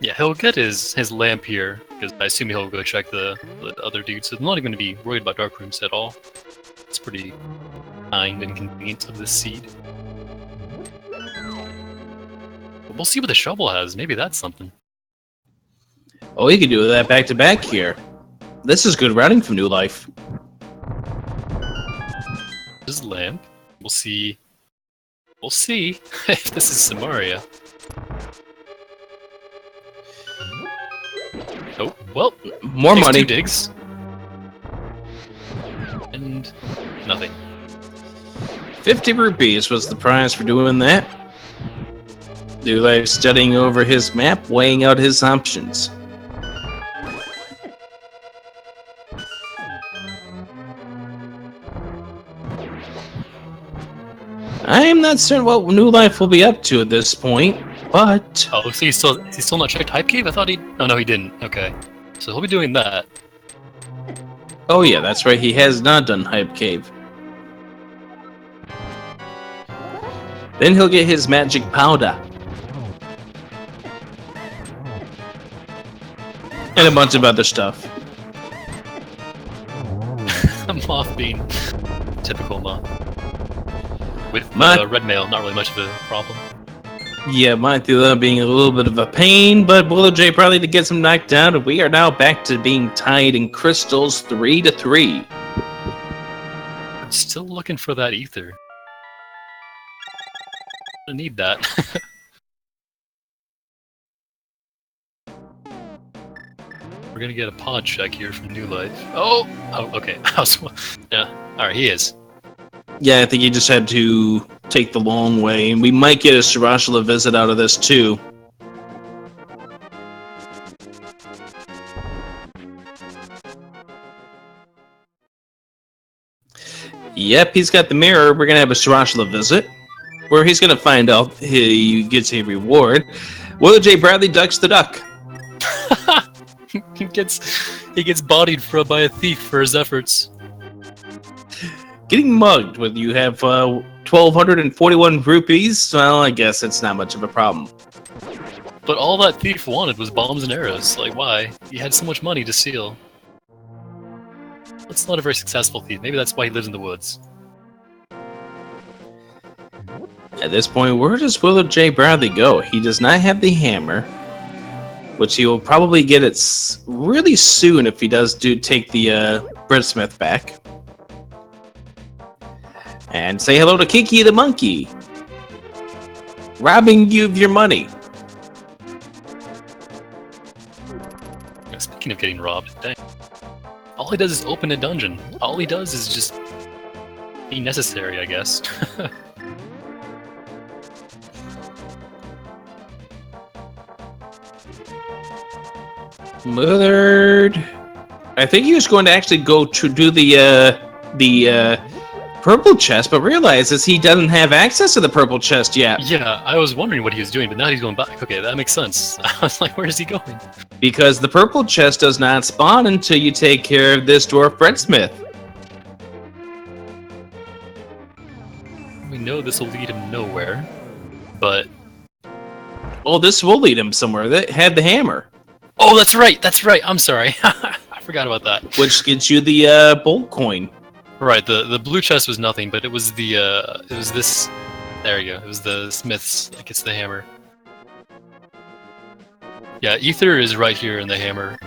Yeah, he'll get his lamp here, because I assume he'll go check the other dudes. So I'm not even going to be worried about dark rooms at all. It's pretty kind and convenient of this seed. But we'll see what the shovel has. Maybe that's something. Oh, he can do that back to back here. This is good routing from New Life. This is lamp. We'll see. We'll see if this is Samaria. Oh, well. More takes money. 2 digs. And nothing. 50 rupees was the prize for doing that. New Life studying over his map, weighing out his options. I am not certain what New Life will be up to at this point, but Oh, so he's still not checked Hype Cave? I thought he. Oh no, he didn't. Okay, so he'll be doing that. oh yeah, that's right, he has not done Hype Cave. Then he'll get his magic powder. And a bunch of other stuff. Moth being typical moth. With red mail, not really much of a problem. Yeah, Monthula being a little bit of a pain, but WillardJBradley to get some knocked down, and we are now back to being tied in crystals 3-3. I'm still looking for that ether. I need that. We're gonna get a pod check here from New Life. Oh, okay. Yeah. All right, he is. Yeah, I think you just had to take the long way, and we might get a Sarashla visit out of this too. Yep, he's got the mirror. We're gonna have a Shirashla visit, where he's gonna find out he gets a reward. WillardJBradley ducks the duck. he gets bodied by a thief for his efforts. Getting mugged when you have 1,241 rupees, well, I guess it's not much of a problem. But all that thief wanted was bombs and arrows. Like, why? He had so much money to steal. That's not a very successful thief. Maybe that's why he lives in the woods. At this point, where does WillardJBradley go? He does not have the hammer, which he will probably get it really soon if he does take the breadsmith back. And say hello to Kiki the monkey, robbing you of your money. Speaking of getting robbed, dang. All he does is open a dungeon. All he does is just be necessary, I guess. Willard, I think he was going to actually go to do the purple chest, but realizes he doesn't have access to the purple chest yet. Yeah, I was wondering what he was doing, but now he's going back. Okay, that makes sense. I was like, where is he going? Because the purple chest does not spawn until you take care of this dwarf breadsmith. We know this will lead him nowhere, but... Well, this will lead him somewhere. That had the hammer. Oh, that's right, I'm sorry. I forgot about that. Which gets you the bolt coin. Right, the blue chest was nothing, but it was the, it was this... There you go, it was the smith's that gets the hammer. Yeah, ether is right here in the hammer.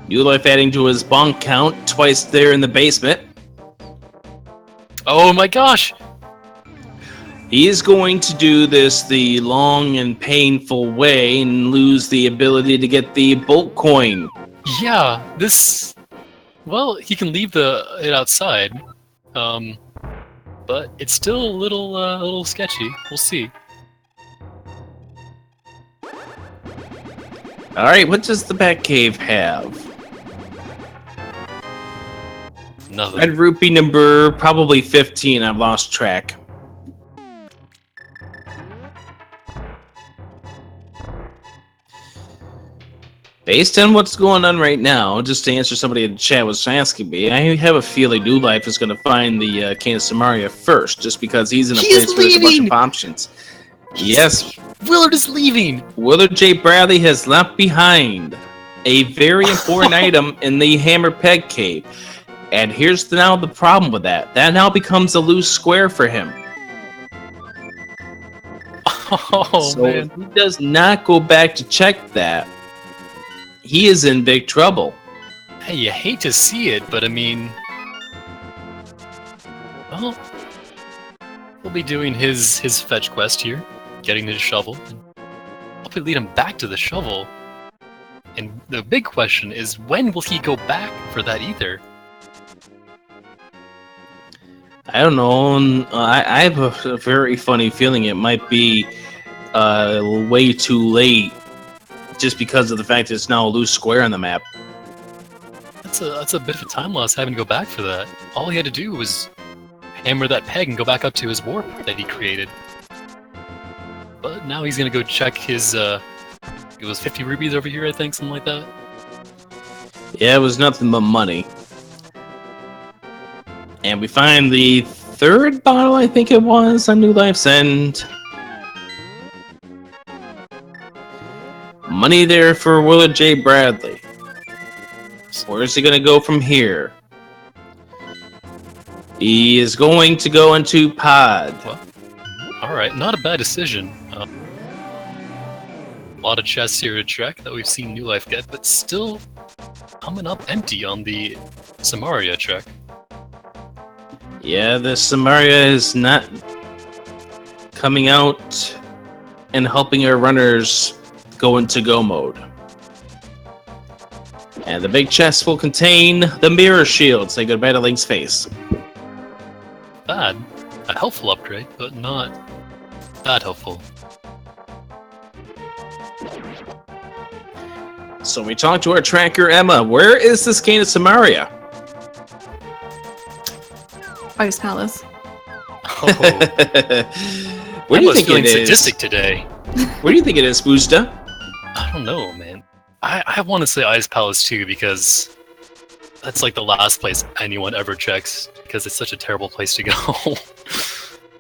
New life adding to his bonk count, twice there in the basement. Oh my gosh! He is going to do this the long and painful way and lose the ability to get the bolt coin. Yeah, this... Well, he can leave it outside, but it's still a little sketchy. We'll see. Alright, what does the Batcave have? Nothing. Red rupee number probably 15, I've lost track. Based on what's going on right now, just to answer somebody in the chat was asking me, I have a feeling New Life is going to find the Cane of Samaria first, just because he's in a place where there's a bunch of options. Yes. Willard is leaving! WillardJBradley has left behind a very important item in the Hammer Peg Cave. And here's now the problem with that. That now becomes a loose square for him. Oh, so man. if he does not go back to check that, he is in big trouble. Hey, you hate to see it, but I mean... Well... We'll be doing his fetch quest here. Getting his shovel. And hopefully lead him back to the shovel. And the big question is, when will he go back for that ether? I don't know. I have a very funny feeling it might be way too late, just because of the fact that it's now a loose square on the map. That's a bit of a time loss having to go back for that. All he had to do was hammer that peg and go back up to his warp that he created. But now he's gonna go check his, it was 50 rupees over here, I think, something like that. Yeah, it was nothing but money. And we find the third bottle, I think it was, on New Life's End. Money there for WillardJBradley. Where is he going to go from here? He is going to go into Pod. Well, alright, not a bad decision. A lot of chests here to check that we've seen New Life get, but still coming up empty on the Samaria trek. Yeah, the Samaria is not coming out and helping our runners go into go mode. And the big chest will contain the mirror shield. Say goodbye to Link's face. Bad. A helpful upgrade, but not that helpful. So we talked to our tracker, Emma. Where is this Cane of Samaria? Ice Palace. Oh, Where do you I'm think feeling it is? sadistic today. Where do you think it is, Boozda? I don't know, man. I want to say Ice Palace too because that's like the last place anyone ever checks because it's such a terrible place to go.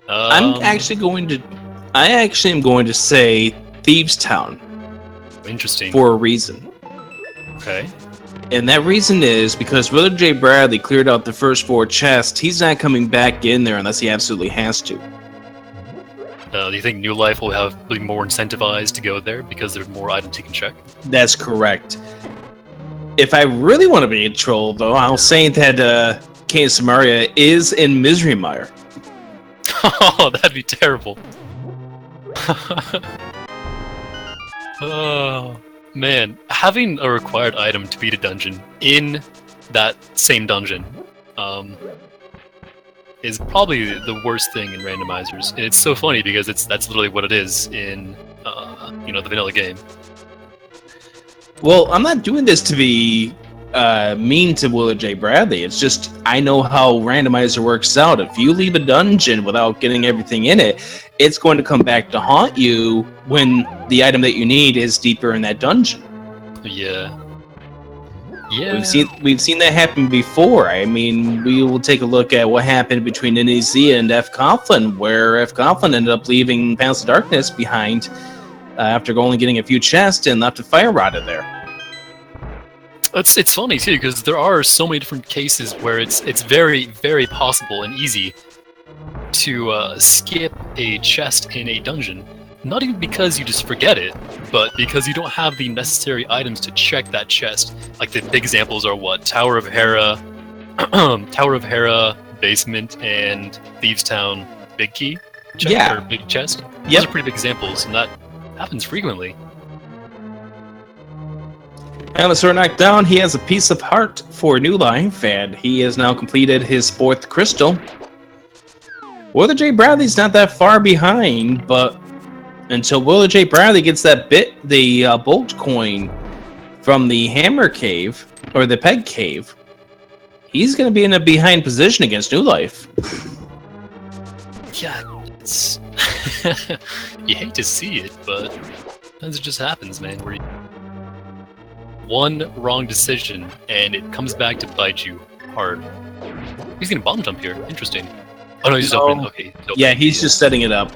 I actually am going to say Thieves Town Interesting. for a reason. Okay. And that reason is because WillardJBradley cleared out the first 4 chests. He's not coming back in there unless he absolutely has to. Do you think New Life will be more incentivized to go there because there's more items you can check? That's correct. If I really want to be a troll, though, I'll say that Kane Samaria is in Misery Mire. Oh, that'd be terrible. Oh, man. Having a required item to beat a dungeon in that same dungeon is probably the worst thing in randomizers. And it's so funny because that's literally what it is in the vanilla game. Well, I'm not doing this to be mean to WillardJBradley. It's just I know how Randomizer works out. If you leave a dungeon without getting everything in it, it's going to come back to haunt you when the item that you need is deeper in that dungeon. Yeah. Yeah. We've seen that happen before. I mean, we will take a look at what happened between NEZ and F. Coughlin, where F. Coughlin ended up leaving Palace of Darkness behind after only getting a few chests and left a fire rod in there. It's funny too because there are so many different cases where it's very, very possible and easy to skip a chest in a dungeon. Not even because you just forget it, but because you don't have the necessary items to check that chest. Like the big examples are what? Tower of Hera, Basement, and Thieves Town Big Key check, or Big Chest. Those are pretty big examples, and that happens frequently. And with Sword knocked down, he has a piece of heart for New Life, and he has now completed his 4th crystal. WillardJBradley's not that far behind, but until WillardJBradley gets the bolt coin from the Hammer Cave, or the Peg Cave, he's going to be in a behind position against New Life. Yeah, it's... you hate to see it, but sometimes it just happens, man, where one wrong decision, and it comes back to bite you hard. He's gonna bomb jump here. Interesting. Oh no, he's just opening. Okay. He's just setting it up.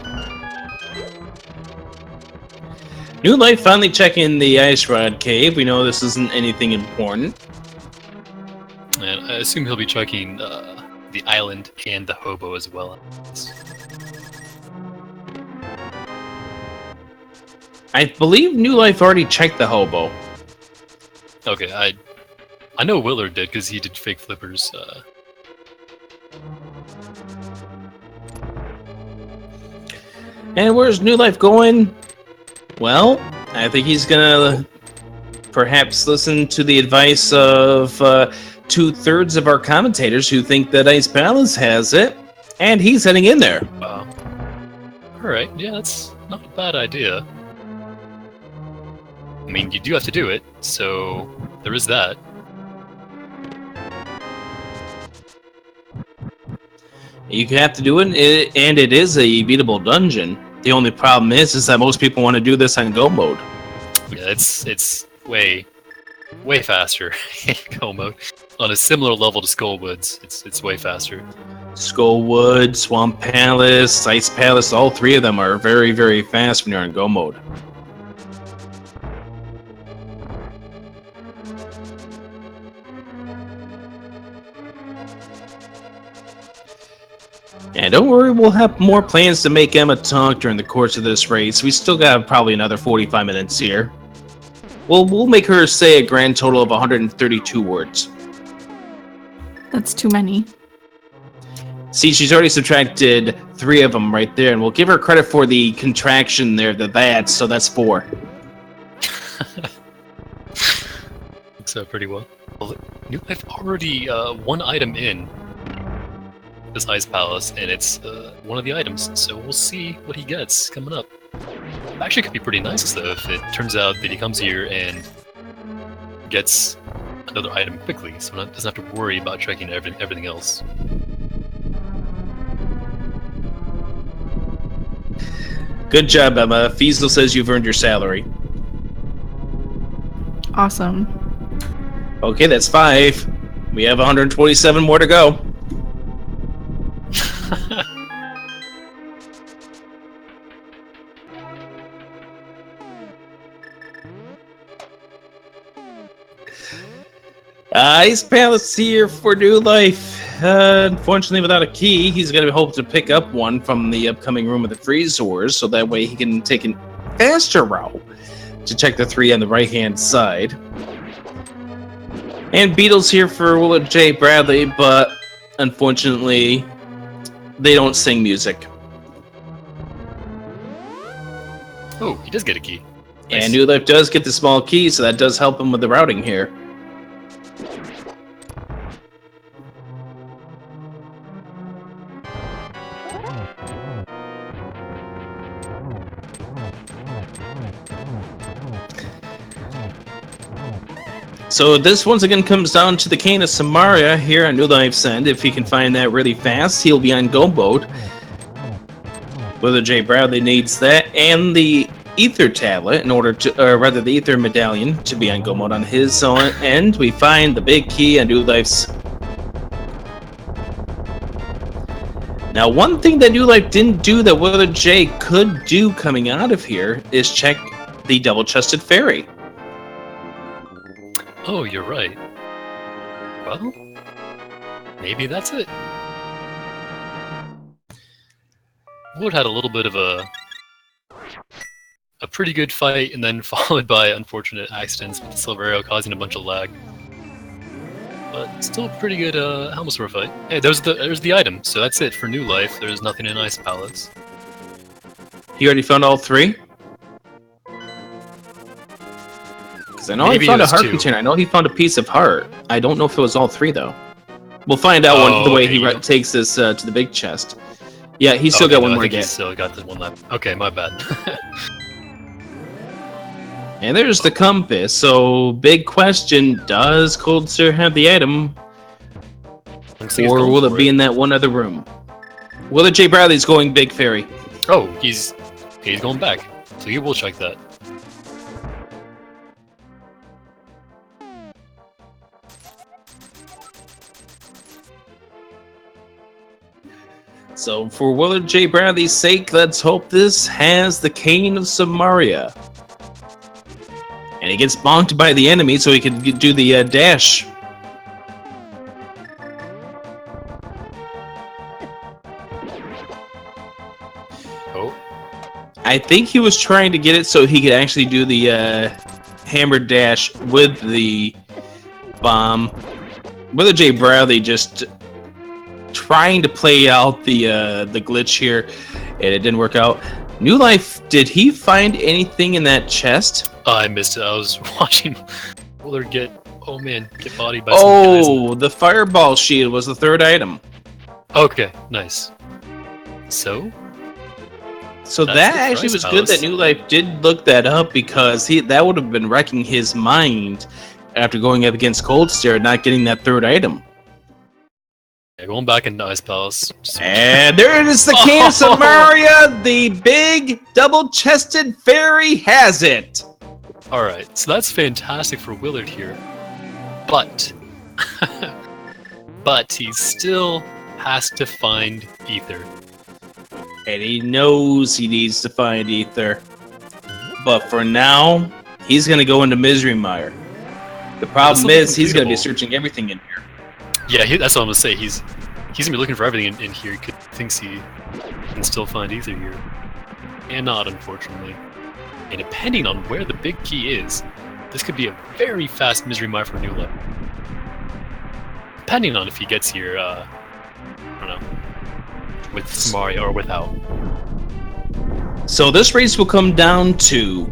New Life finally checking the Ice Rod Cave. We know this isn't anything important. And I assume he'll be checking the island and the hobo as well. I believe New Life already checked the hobo. Okay, I know Willard did because he did fake flippers. And where's New Life going? Well, I think he's gonna perhaps listen to the advice of 2/3 of our commentators who think that Ice Palace has it, and he's heading in there. Wow. Alright, yeah, that's not a bad idea. I mean, you do have to do it, so there is that. You have to do it, and it is a beatable dungeon. The only problem is that most people want to do this on Go mode. Yeah, it's way faster in Go mode. On a similar level to Skullwoods, it's way faster. Skullwood, Swamp Palace, Ice Palace, all 3 of them are very, very fast when you're on Go mode. And don't worry, we'll have more plans to make Emma talk during the course of this race. We still got probably another 45 minutes here. We'll make her say a grand total of 132 words. That's too many. See, she's already subtracted 3 of them right there, and we'll give her credit for the contraction there, so that's 4. Looks pretty well. New Life already 1 item in this Ice Palace, and it's one of the items, so we'll see what he gets coming up. Actually, could be pretty nice though if it turns out that he comes here and gets another item quickly, so doesn't have to worry about checking everything else. Good job, Emma. Feasel says you've earned your salary. Awesome. Okay, that's 5. We have 127 more to go. Ice Palace here for New Life. Unfortunately, without a key, he's going to hope to pick up one from the upcoming Room of the Freezors, so that way he can take a faster route to check the 3 on the right-hand side. And Beatles here for WillardJBradley, but unfortunately, they don't sing music. Oh, he does get a key. Nice. And New Life does get the small key, so that does help him with the routing here. So this once again comes down to the Cane of Samaria here on New Life's end. If he can find that really fast, he'll be on go mode. WillardJBradley needs that and the Ether Tablet in order to, or rather the Ether Medallion to be on go mode on his end. We find the big key on New Life's. Now, one thing that New Life didn't do that WillardJ could do coming out of here is check the double-chested fairy. Oh, you're right. Well, maybe that's it. Wood had a little bit of a pretty good fight, and then followed by unfortunate accidents with the Silver Arrow causing a bunch of lag. But still a pretty good Helmsword fight. Hey, there's the item, so that's it for New Life. There's nothing in Ice Palace. He already found all 3? I know Maybe he found a heart 2. container. I know he found a piece of heart. I don't know if it was all 3 though. We'll find out the way he takes this to the big chest. Yeah, he's still got one more to get. He's still got this one left. Okay, my bad. And there's the compass. So, big question: does Coldster have the item, or will it be in that one other room? WillardJBradley's going big fairy. Oh, he's going back. So you will check that. So, for WillardJBradley's sake, let's hope this has the Cane of Samaria. And he gets bonked by the enemy so he can do the dash. Oh. I think he was trying to get it so he could actually do the hammer dash with the bomb. WillardJBradley just trying to play out the glitch here, and it didn't work out. New Life, did he find anything in that chest? I missed it. I was watching Willard get bodied by some guys. Oh, the fireball shield was the 3rd item. Okay, nice. So that actually was good that New Life did look that up, because that would have been wrecking his mind after going up against Cold Stare and not getting that 3rd item. Yeah, going back into Ice Palace. And there it is, the Cane of Samaria! The big double-chested fairy has it! Alright, so that's fantastic for Willard here. But he still has to find Ether. And he knows he needs to find Ether. But for now, he's going to go into Misery Mire. The problem is, he's going to be searching everything in here. Yeah, that's what I'm going to say. He's going to be looking for everything in here. He thinks he can still find Ether here. And not, unfortunately. And depending on where the big key is, this could be a very fast Misery Mire for New Life. Depending on if he gets here, I don't know, with Samaria or without. So this race will come down to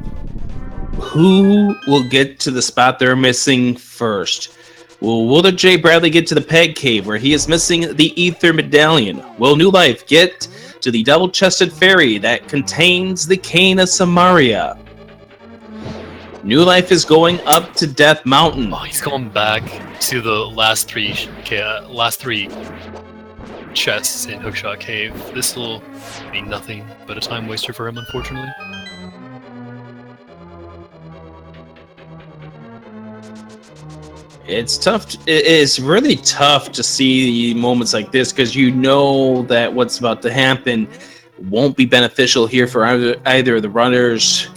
who will get to the spot they're missing first. Will WillardJBradley get to the Peg Cave where he is missing the Ether Medallion? Will New Life get to the double-chested fairy that contains the Cane of Samaria? New Life is going up to Death Mountain. Oh, he's going back to the last three chests in Hookshot Cave. This will be nothing but a time waster for him, unfortunately. It's tough. It is really tough to see moments like this because you know that what's about to happen won't be beneficial here for either of the runners.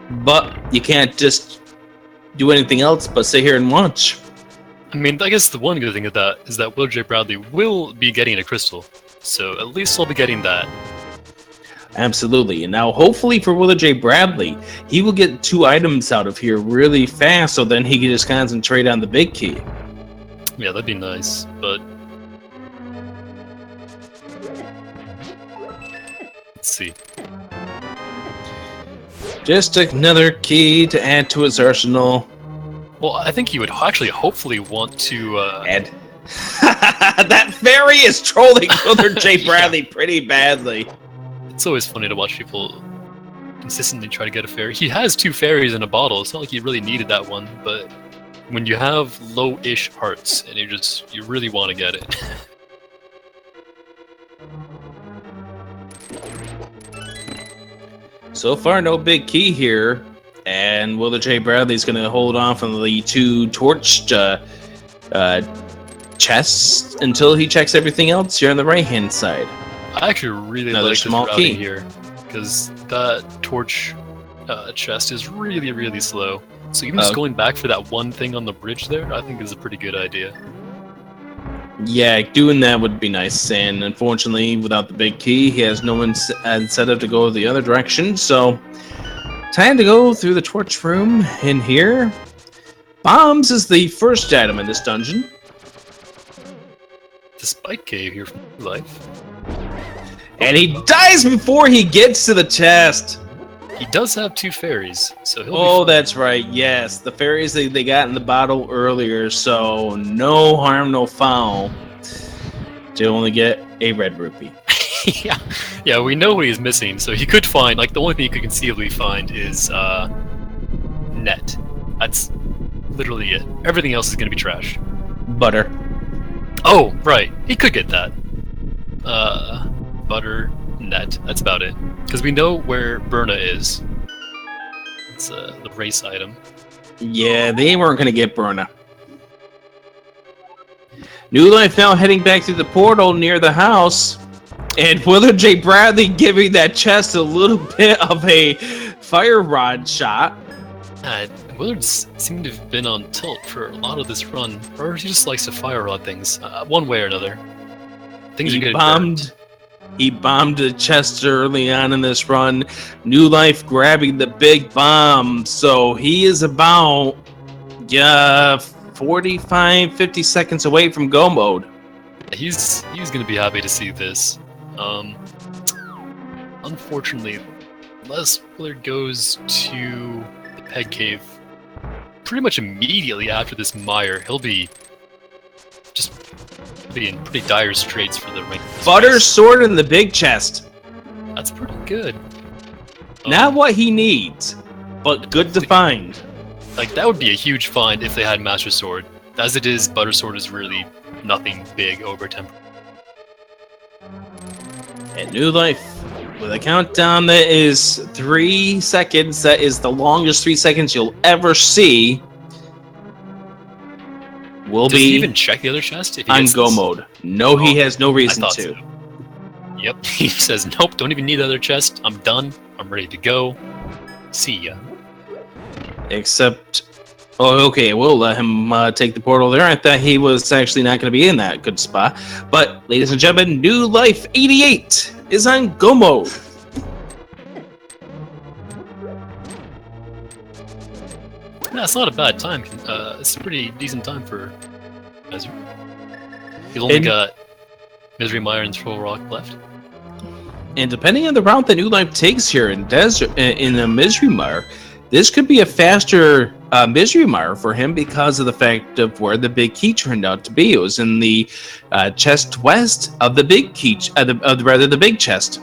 But you can't just do anything else but sit here and watch. I mean, I guess the one good thing of that is that WillardJBradley will be getting a crystal, so at least he'll be getting that. Absolutely. And now, hopefully for WillardJBradley, he will get 2 items out of here really fast, so then he can just concentrate on the big key. Yeah, that'd be nice, but... Let's see. Just another key to add to his arsenal. Well, I think he would actually hopefully want to... Ed. That fairy is trolling WillardJBradley pretty badly. It's always funny to watch people consistently try to get a fairy. He has 2 fairies in a bottle. It's not like he really needed that one, but when you have low-ish hearts and you really want to get it. So far, no big key here, and WillardJBradley's going to hold on from the 2 torched chests until he checks everything else here on the right-hand side. I actually really Another like this small routing key here, because that torch chest is really, really slow. So even just going back for that one thing on the bridge there, I think is a pretty good idea. Yeah, doing that would be nice, and unfortunately, without the big key, he has no incentive to go the other direction, so time to go through the torch room in here. Bombs is the first item in this dungeon. The spike cave here from Life. And he dies before he gets to the chest. He does have 2 fairies, so he'll be fine. That's right, yes. The fairies they got in the bottle earlier, so no harm, no foul. To only get a red rupee. Yeah, we know what he's missing, so he could find, like, the only thing he could conceivably find is, net. That's literally it. Everything else is gonna be trash. Butter. Oh, right. He could get that. Butter, net. That's about it. Because we know where Berna is. It's the race item. Yeah, they weren't going to get Berna. New Life now heading back through the portal near the house. And WillardJBradley giving that chest a little bit of a fire rod shot. Willard's seemed to have been on tilt for a lot of this run. Or he just likes to fire rod things. One way or another. Things are getting burned. He bombed the chest early on in this run. New Life grabbing the big bomb. So he is about 45, 50 seconds away from go mode. He's going to be happy to see this. Unfortunately, unless Willard goes to the Peg Cave pretty much immediately after this mire, he'll be in pretty dire straits for the rank. Butter sword in the big chest. That's pretty good. Not what he needs, but good to find. Like, that would be a huge find if they had Master Sword. As it is, Butter Sword is really nothing big over temper. And New Life, with a countdown that is 3 seconds, that is the longest 3 seconds you'll ever see. Does he even check the other chest if he on gets go this? mode? No, he has no reason to. So. Yep, he says, nope, don't even need the other chest. I'm done. I'm ready to go. See ya. Except, okay, we'll let him take the portal there. I thought he was actually not going to be in that good spot. But, ladies and gentlemen, Newlife88 is on go mode. No, it's not a bad time. It's a pretty decent time for Misery. He's only got Misery Mire and Troll Rock left. And depending on the route that New Life takes here in the Misery Mire, this could be a faster Misery Mire for him because of the fact of where the big key turned out to be. It was in the chest west of the big key, the big chest.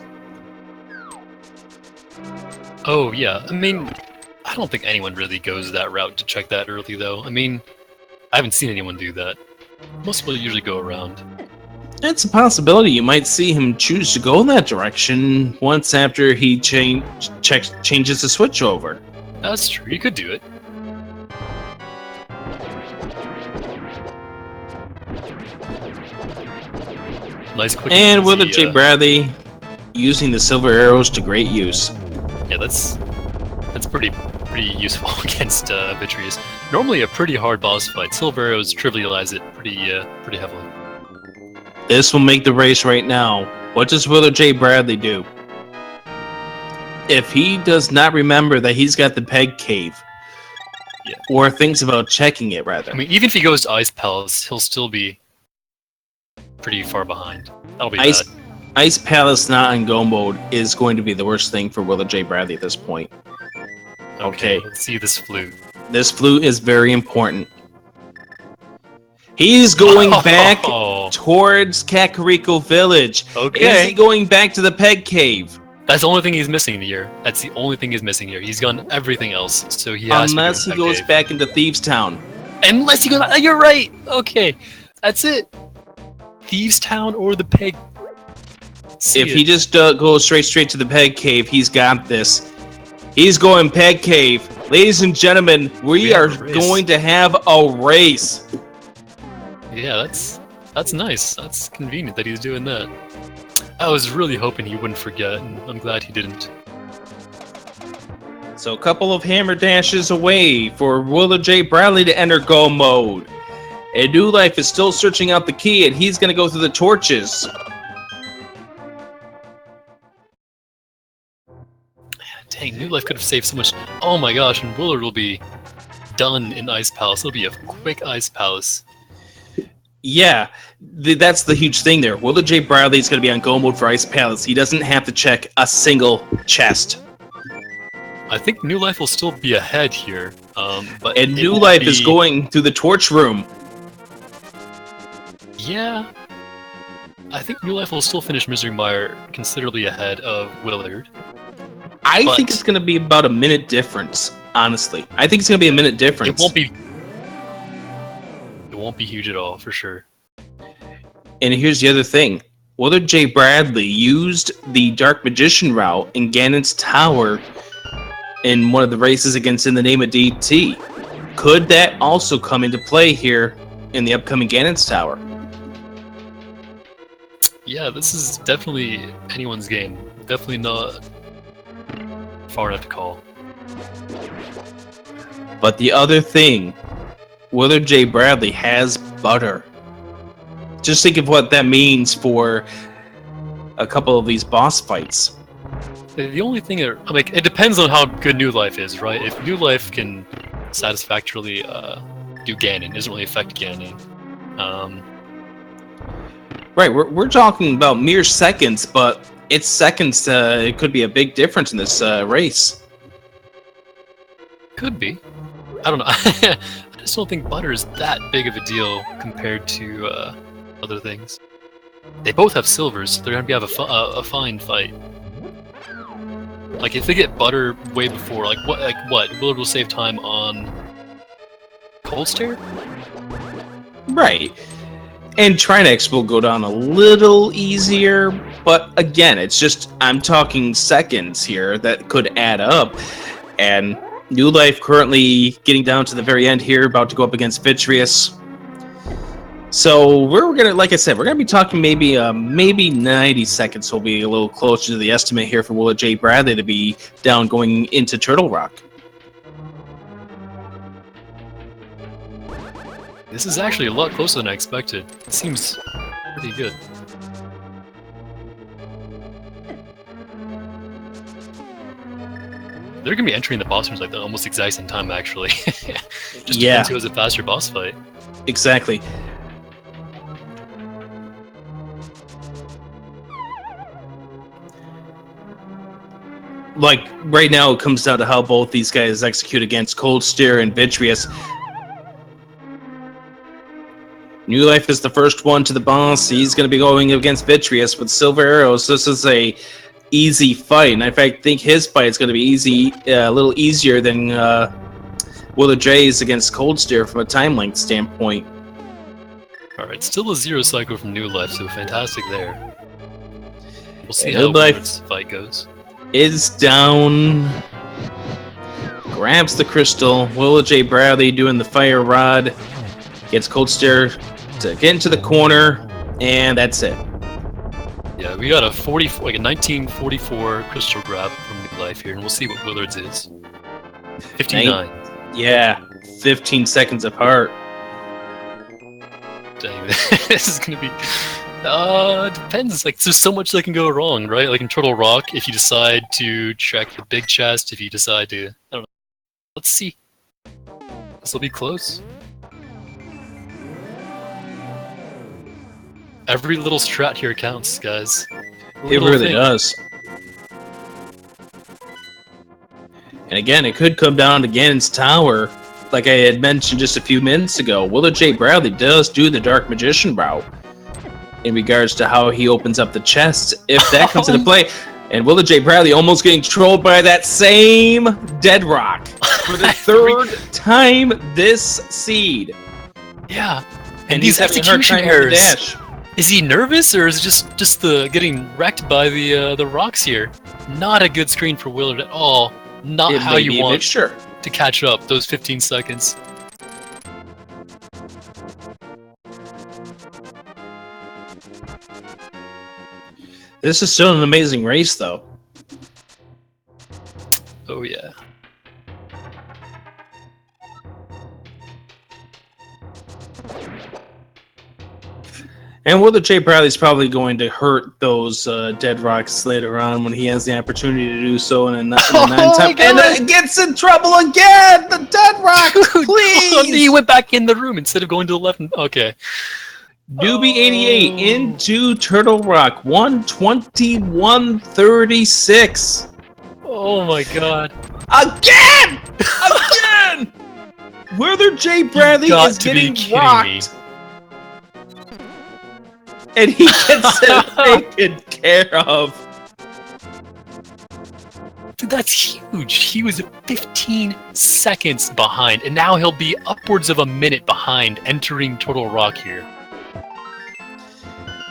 Oh yeah, I mean, I don't think anyone really goes that route to check that early, though. I mean, I haven't seen anyone do that. Most people usually go around. It's a possibility. You might see him choose to go in that direction once after he changes the switch over. That's true. He could do it. Nice quick. And WillardJBradley using the silver arrows to great use. Yeah, that's pretty useful against Vitreous. Normally a pretty hard boss fight. Silver arrows trivialize it pretty heavily. This will make the race right now. What does WillardJBradley do? If he does not remember that he's got the peg cave, yeah, or thinks about checking it, rather. I mean, even if he goes to Ice Palace, he'll still be pretty far behind. That'll be bad. Ice Palace not on go mode is going to be the worst thing for WillardJBradley at this point. Okay. Let's see this flute. This flute is very important. He's going back towards Kakariko Village. Okay. Is he going back to the peg cave? That's the only thing he's missing here. That's the only thing he's missing here. He's done everything else, so he has Unless to he goes back into Thieves Town. Unless he goes... You're right! Okay. That's it. Thieves Town or the peg... He just goes straight to the peg cave, he's got this. He's going peg cave. Ladies and gentlemen, we are going to have a race. Yeah, that's nice. That's convenient that he's doing that. I was really hoping he wouldn't forget, and I'm glad he didn't. So a couple of hammer dashes away for WillardJBradley to enter go mode. And New Life is still searching out the key, and he's going to go through the torches. Dang, New Life could have saved so much. Oh my gosh, and Willard will be done in Ice Palace. It'll be a quick Ice Palace. Yeah, that's the huge thing there. WillardJBradley is going to be on go mode for Ice Palace. He doesn't have to check a single chest. I think New Life will still be ahead here. But and New Life is going through the torch room. Yeah. I think New Life will still finish Misery Mire considerably ahead of Willard. I think it's going to be about a minute difference, honestly. I think it's going to be a minute difference. It won't be huge at all, for sure. And here's the other thing. WillardJBradley used the Dark Magician route in Ganon's Tower in one of the races against In the Name of DT. Could that also come into play here in the upcoming Ganon's Tower? Yeah, this is definitely anyone's game. Definitely not far enough to call. But the other thing, WillardJBradley has butter. Just think of what that means for a couple of these boss fights. The only thing that, it depends on how good New Life is, right? If New Life can satisfactorily do Ganon, it doesn't really affect Ganon. Right, we're talking about mere seconds, but it's seconds. It could be a big difference in this race. Could be. I don't know. I just don't think butter is that big of a deal compared to other things. They both have silvers, so they're gonna have a fine fight. Like if they get butter way before, like what? Willard will save time on Cold Stare? Right. And Trinex will go down a little easier, but again, it's just, I'm talking seconds here that could add up. And New Life currently getting down to the very end here, about to go up against Vitreous. So we're gonna, like I said, we're gonna be talking maybe 90 seconds. Will be a little closer to the estimate here for WillardJBradley to be down going into Turtle Rock. This is actually a lot closer than I expected. It seems pretty good. They're gonna be entering the boss rooms like the almost exact same time, actually. Just depends who has a faster boss fight. Exactly. Like, right now it comes down to how both these guys execute against Cold Stare and Vitreous. New Life is the first one to the boss. He's going to be going against Vitreous with silver arrows. This is a easy fight, and in fact, I think his fight is going to be easy, a little easier than WillardJ's against Cold Stare from a time length standpoint. Alright, still a 0 cycle from New Life, so fantastic there. We'll see And how New Life this fight goes. is down. Grabs the crystal. WillardJBradley doing the fire rod. Gets Cold Stare to get into the corner, and that's it. Yeah, we got a 1944 crystal grab from New Life here, and we'll see what Willard's is. 59. Yeah, 15 seconds apart. Dang, this is gonna be. Depends. Like, there's so much that can go wrong, right? Like in Turtle Rock, if you decide to check the big chest, if you decide to, I don't know. Let's see. This will be close. Every little strat here counts, guys. It really does. And again, it could come down to Ganon's Tower, like I had mentioned just a few minutes ago. WillardJBradley does do the Dark Magician route in regards to how he opens up the chests, if that comes into play. And WillardJBradley almost getting trolled by that same Dead Rock for the third time this seed. Yeah, And these he's having a hard execution time with the errors. dash. Is he nervous, or is it just the getting wrecked by the rocks here? Not a good screen for Willard at all. Not It how may you be a want mixture. to catch up those 15 seconds. This is still an amazing race, though. Oh yeah. And WillardJBradley's probably going to hurt those Dead Rocks later on when he has the opportunity to do so in a 9 time. And it gets in trouble again! The Dead Rock, please! He went back in the room instead of going to the left. Okay. Newbie88 into Turtle Rock, 121.36. Oh my god. Again! Again! WillardJBradley got is to be getting kidding rocked. me. And he gets it taken care of. Dude, that's huge. He was 15 seconds behind, and now he'll be upwards of a minute behind entering Turtle Rock here.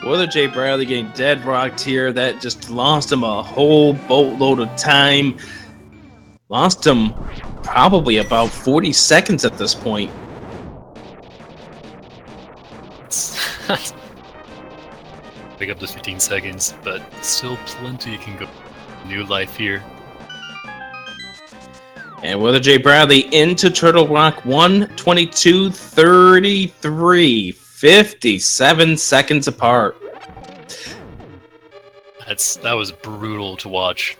WillardJBradley getting dead rocked here. That just lost him a whole boatload of time. Lost him probably about 40 seconds at this point. Pick up those 15 seconds, but still plenty can go. New life here. And WillardJBradley into Turtle Rock, 122.33. 57 seconds apart. That was brutal to watch.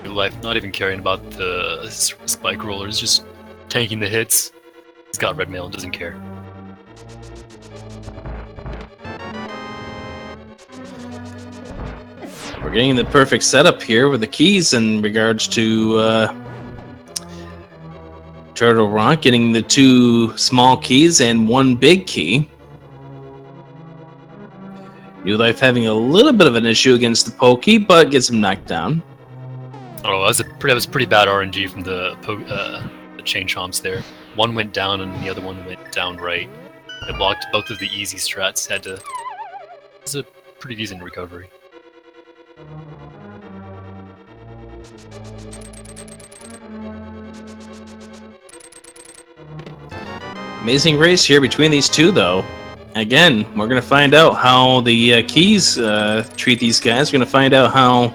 New life not even caring about the spike rollers, just tanking the hits. He's got red mail and doesn't care. We're getting the perfect setup here with the keys in regards to Turtle Rock, getting the 2 small keys and 1 big key. New Life having a little bit of an issue against the Pokey, but gets him knocked down. Oh, that was pretty bad RNG from the chain chomps there. One went down and the other one went down right. It blocked both of the easy strats. It was a pretty decent recovery. Amazing race here between these two, though. Again, we're going to find out how the keys treat these guys. We're going to find out how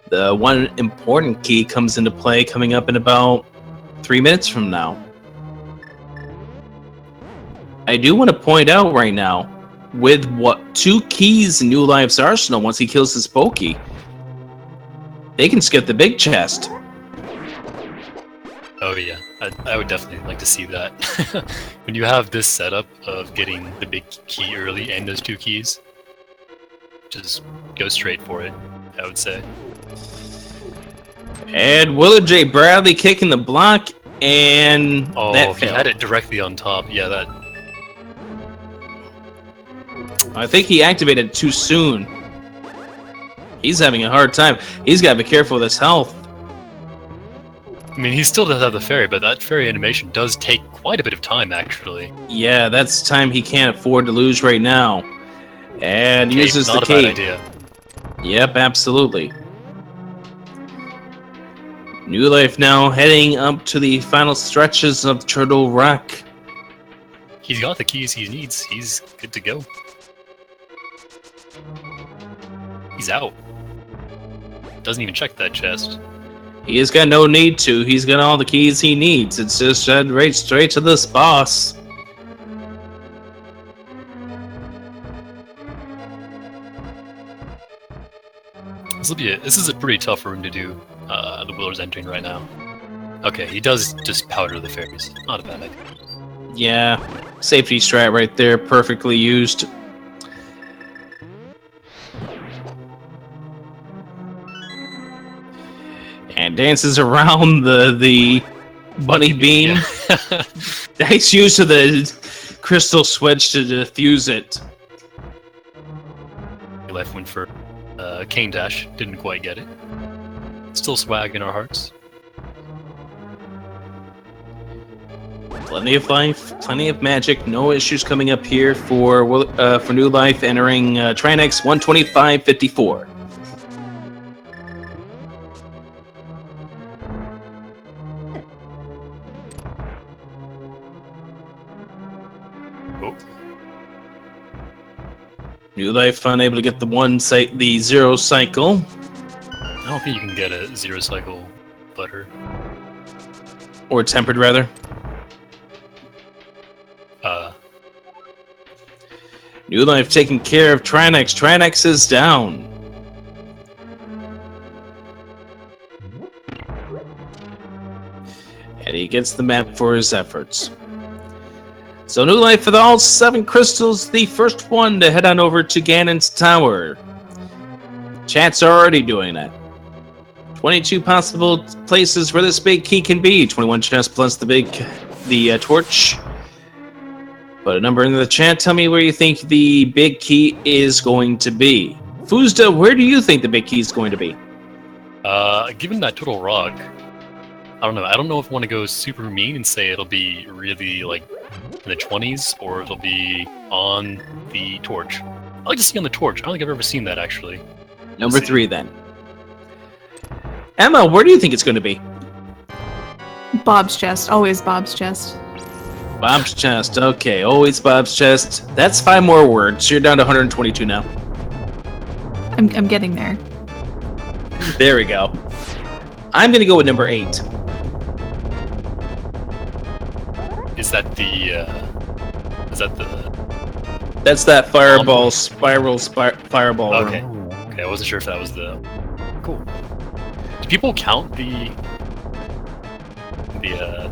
the one important key comes into play coming up in about 3 minutes from now. I do want to point out right now, with 2 keys in New Life's arsenal, once he kills his Pokey, they can skip the big chest. Oh yeah, I would definitely like to see that. When you have this setup of getting the big key early and those 2 keys, just go straight for it, I would say. And WillardJBradley kicking the block, and Oh, that if he failed. had it directly on top, yeah, that... I think he activated too soon. He's having a hard time. He's got to be careful with his health. I mean, he still does have the fairy, but that fairy animation does take quite a bit of time, actually. Yeah, that's time he can't afford to lose right now. And Cape, uses the not a bad cape. idea. Yep, absolutely. New Life now heading up to the final stretches of Turtle Rock. He's got the keys he needs. He's good to go. He's out. Doesn't even check that chest. He has got no need to. He's got all the keys he needs. It's just right straight to this boss. This is a pretty tough room to do. The Willard's entering right now. Okay, he does just powder the fairies. Not a bad idea. Yeah, safety strat right there, perfectly used. And dances around the bunny beam. Yeah. Nice use of the crystal switch to defuse it. Life went for Cane Dash. Didn't quite get it. Still swag in our hearts. Plenty of life, plenty of magic, no issues coming up here for New Life entering Trinex 125.54. Oh. New Life unable to get the zero cycle. I don't think you can get a zero cycle butter. Or tempered, rather. New Life taking care of Trinex. Trinex is down. And he gets the map for his efforts. So New Life with all 7 crystals, the first one to head on over to Ganon's Tower. Chat's already doing that. 22 possible places where this big key can be. 21 chests plus the torch. Put a number in the chat. Tell me where you think the big key is going to be. Fuzda, where do you think the big key is going to be? Given that Turtle Rock, I don't know. I don't know if I want to go super mean and say it'll be really like in the 20s or it'll be on the torch. I like to see on the torch. I don't think I've ever seen that actually. Number 3 then. Emma, where do you think it's going to be? Bob's chest. Always Bob's chest. Bob's chest. Okay, always Bob's chest. That's 5 more words. You're down to 122 now. I'm getting there. There we go. I'm going to go with number 8. Is that the? That's that fireball fireball. Okay. Okay, I wasn't sure if that was the. Cool. Do people count the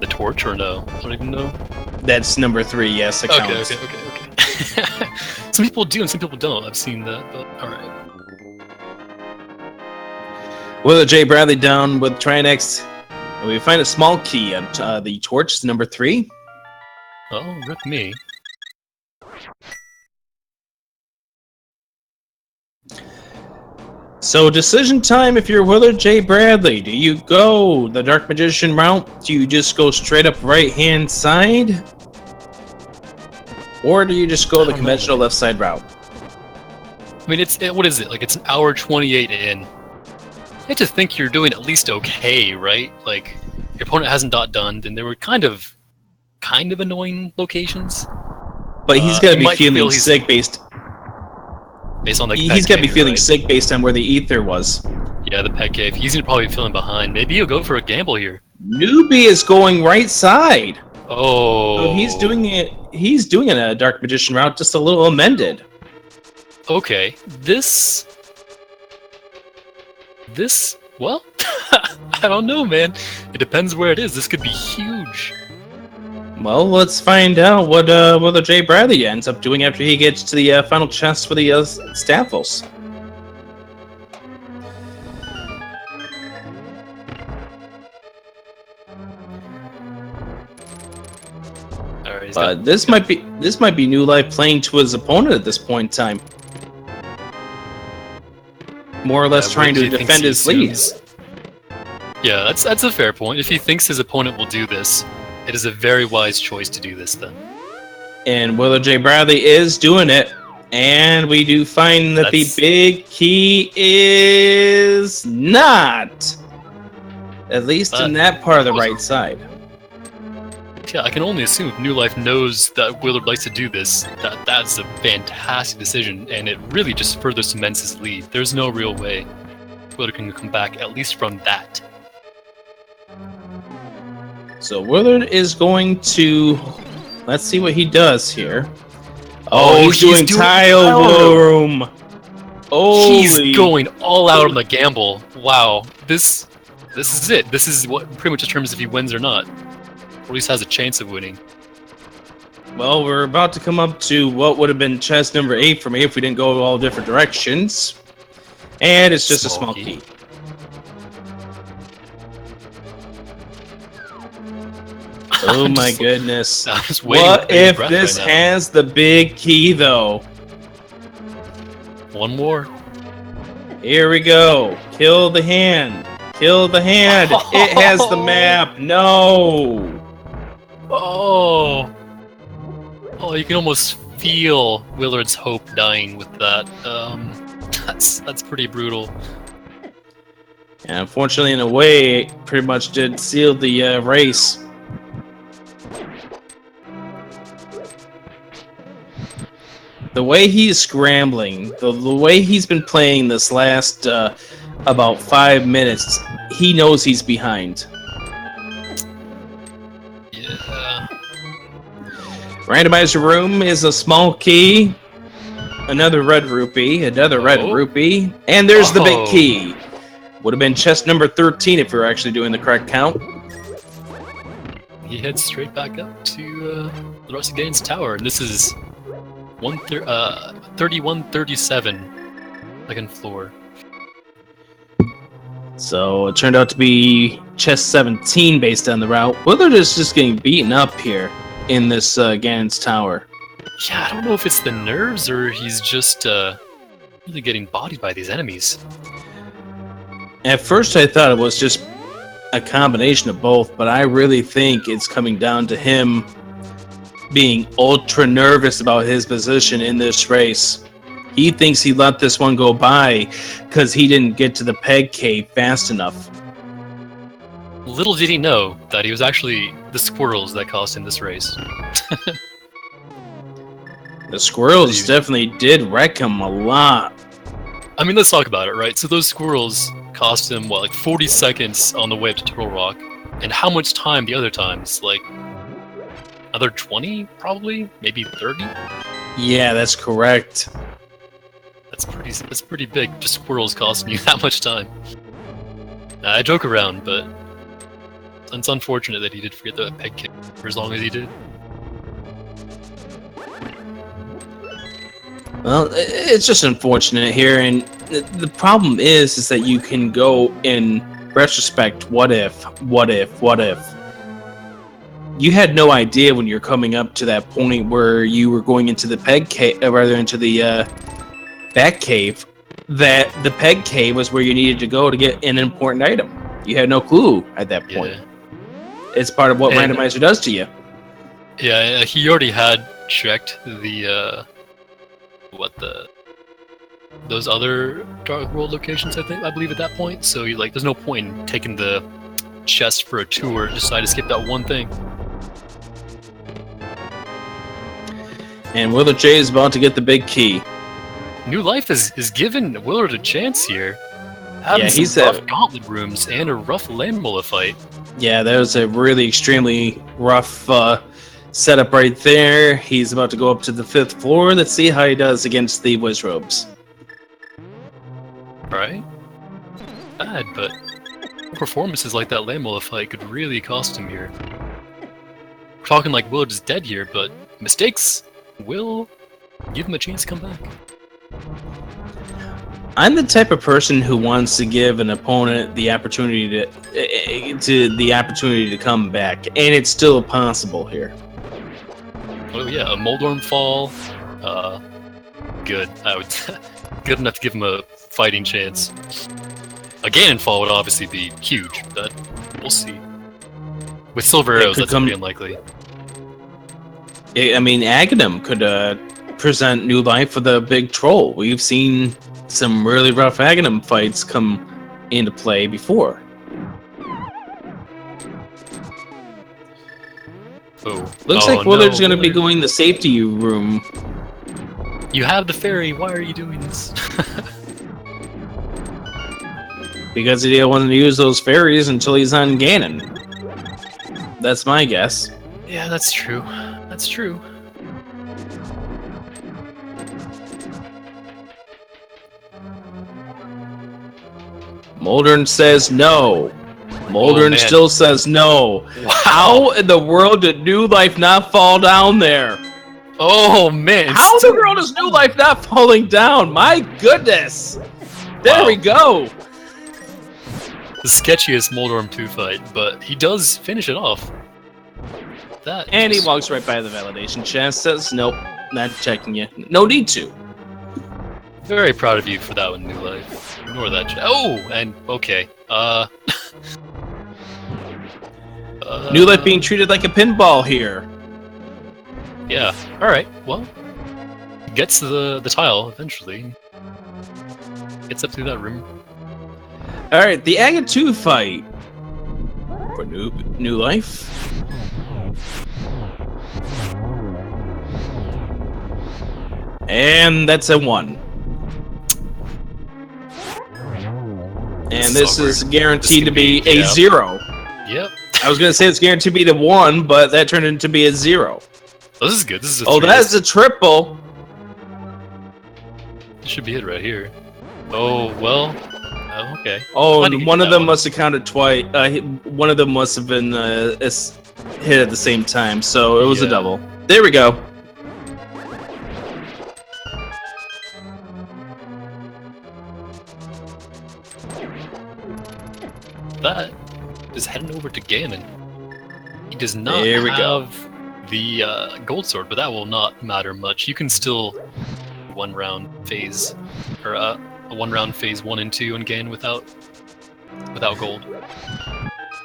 torch or no? I don't even know. That's number 3. Yes, it counts. Okay. Some people do and some people don't. I've seen that. But, all right. WillardJBradley down with Trinex. And we find a small key on the torch, number 3. Oh, rip me. So decision time if you're WillardJBradley. Do you go the Dark Magician route? Do you just go straight up right-hand side? Or do you just go the conventional left side route? I mean, what is it? Like, it's an hour 28 in. You have to think you're doing at least okay, right? Like, your opponent hasn't done, and there were kind of annoying locations. But he's got to be feeling sick based on the. He's got to be feeling sick based on where the ether was. Yeah, the pet cave. He's probably feeling behind. Maybe he'll go for a gamble here. Newbie is going right side. Oh. So he's doing it. He's doing it a Dark Magician route, just a little amended. Okay, this. Well, I don't know, man. It depends where it is. This could be huge. Well, let's find out what WillardJBradley ends up doing after he gets to the final chest for the Staffles. But this might be New Life playing to his opponent at this point in time. More or less trying to defend his lead. Yeah, that's a fair point. If he thinks his opponent will do this, it is a very wise choice to do this then. And WillardJBradley is doing it. And we do find that the big key is not. At least in that part of the right side. Yeah, I can only assume if New Life knows that Willard likes to do this, that's a fantastic decision, and it really just further cements his lead. There's no real way Willard can come back, at least from that. So Willard is going to... Let's see what he does here. Oh, he's doing tile room. He's going all out on the gamble. Wow, this is it. This is what pretty much determines if he wins or not. Or at least has a chance of winning. Well, we're about to come up to what would have been chest number 8 for me if we didn't go all different directions. And it's just a small key. Oh my goodness. What if this has the big key, though? One more. Here we go. Kill the hand. Kill the hand. It has the map. No. Oh. Oh, you can almost feel Willard's hope dying with that. That's pretty brutal. Yeah, unfortunately, in a way, it pretty much did seal the race. The way he's scrambling, the way he's been playing this last about 5 minutes, he knows he's behind. Yeah. Randomizer room is a small key. Another red rupee, another red rupee, and there's the big key. Would have been chest number 13 if we were actually doing the correct count. He heads straight back up to the Rustigane's tower, and this is 3137, second floor. So it turned out to be chest 17 based on the route. Willard is just getting beaten up here in this Ganon's tower. Yeah, I don't know if it's the nerves or he's just really getting bodied by these enemies. At first I thought it was just a combination of both, but I really think it's coming down to him being ultra nervous about his position in this race. He thinks he let this one go by because he didn't get to the peg cave fast enough. Little did he know that he was actually the squirrels that cost him this race. The squirrels definitely did wreck him a lot. I mean, let's talk about it, right? So those squirrels cost him, what, like 40 seconds on the way up to Turtle Rock? And how much time the other times? Like, another 20, probably? Maybe 30? Yeah, that's correct. That's pretty big, just squirrels costing you that much time. I joke around, but it's unfortunate that he did forget the peg kick for as long as he did. Well, it's just unfortunate here, and the problem is that you can go in retrospect, what if? You had no idea when you're coming up to that point where you were going into the peg cave, or rather into the back cave, that the peg cave was where you needed to go to get an important item. You had no clue at that point. Yeah. It's part of what Randomizer does to you. Yeah, he already had checked the those other Dark World locations, I believe at that point. So you there's no point in taking the chest for a tour. Decide to skip that one thing. And Willard J is about to get the big key. New Life is given Willard a chance here. Yeah, he's rough gauntlet rooms and a rough Landmola fight. Yeah, that was a really extremely rough setup right there. He's about to go up to the 5th floor. Let's see how he does against the Wizrobes. Right? Bad, but performances like that Landmola fight could really cost him here. We're talking like Willard is dead here, but mistakes will give him a chance to come back. I'm the type of person who wants to give an opponent the opportunity to come back, and it's still possible here. Oh yeah, a Moldorm fall, good. I would good enough to give him a fighting chance. A Ganon fall would obviously be huge, but we'll see. With silver arrows, that's pretty unlikely. I mean, Aghanim could present new life for the big troll. We've seen some really rough Aghanim fights come into play before. Oh. Looks like Willard's going to be going the safety room. You have the fairy. Why are you doing this? Because he didn't want to use those fairies until he's on Ganon. That's my guess. Yeah, that's true. That's true. Moldern says no. Moldern still says no. Wow. How in the world did New Life not fall down there? Oh man! How in the world is New Life not falling down? My goodness! There we go. The sketchiest Moldorm 2 fight, but he does finish it off. That and he walks right by the validation chest. Says nope, not checking you. No need to. Very proud of you for that one, New Life. Ignore that. Oh, and okay. New Life being treated like a pinball here. Yeah. All right. Well, gets to the tile eventually. Gets up through that room. All right, the Agate 2 fight for New Life. And that's a 1. And this is guaranteed to be a 0. Yep. I was going to say it's guaranteed to be the 1, but that turned into be a 0. Oh, this is good. This is a 3. That's a triple. It should be it right here. Oh, well. Oh, okay. Oh, and one of them must have counted twice. One of them must have been hit at the same time, so it was a double. There we go. That is heading over to Ganon. He does not have the gold sword, but that will not matter much. You can still one round phase, or a 1 round phase 1 and 2 and Ganon without gold.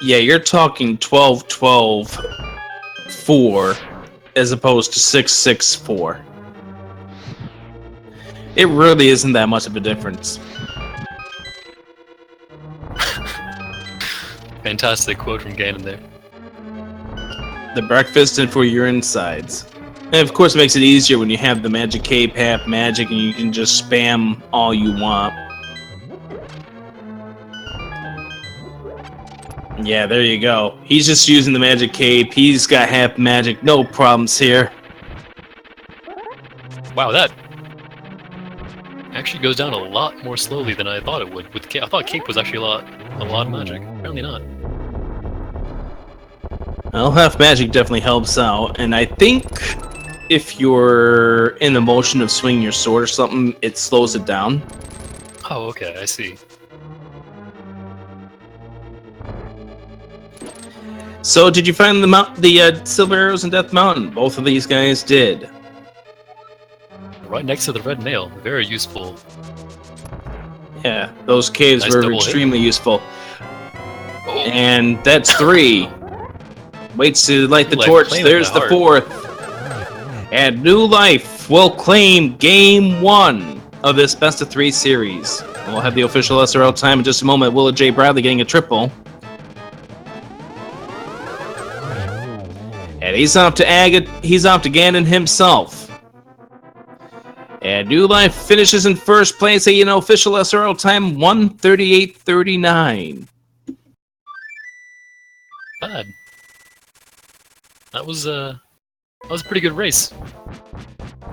Yeah, you're talking 12-12-4 as opposed to 6-6-4. It really isn't that much of a difference. Fantastic quote from Ganon there. The breakfast and for your insides. And of course it makes it easier when you have the magic cape, half magic, and you can just spam all you want. Yeah, there you go. He's just using the magic cape. He's got half magic. No problems here. Wow, that actually goes down a lot more slowly than I thought it would. With I thought cape was actually a lot of magic. Apparently not. Well, half magic definitely helps out, and I think if you're in the motion of swinging your sword or something, it slows it down. Oh, okay, I see. So, did you find the silver arrows in Death Mountain? Both of these guys did. Right next to the red nail. Very useful. Yeah, those caves were extremely useful. Oh. And that's 3. Waits to light the torch. There's the 4th. And New Life will claim Game 1 of this Best of 3 series. We'll have the official SRL time in just a moment. WillardJBradley getting a triple. And he's off to Ganon himself. And New Life finishes in first place, an official SRL time 1:38:39. Bad. That was a pretty good race.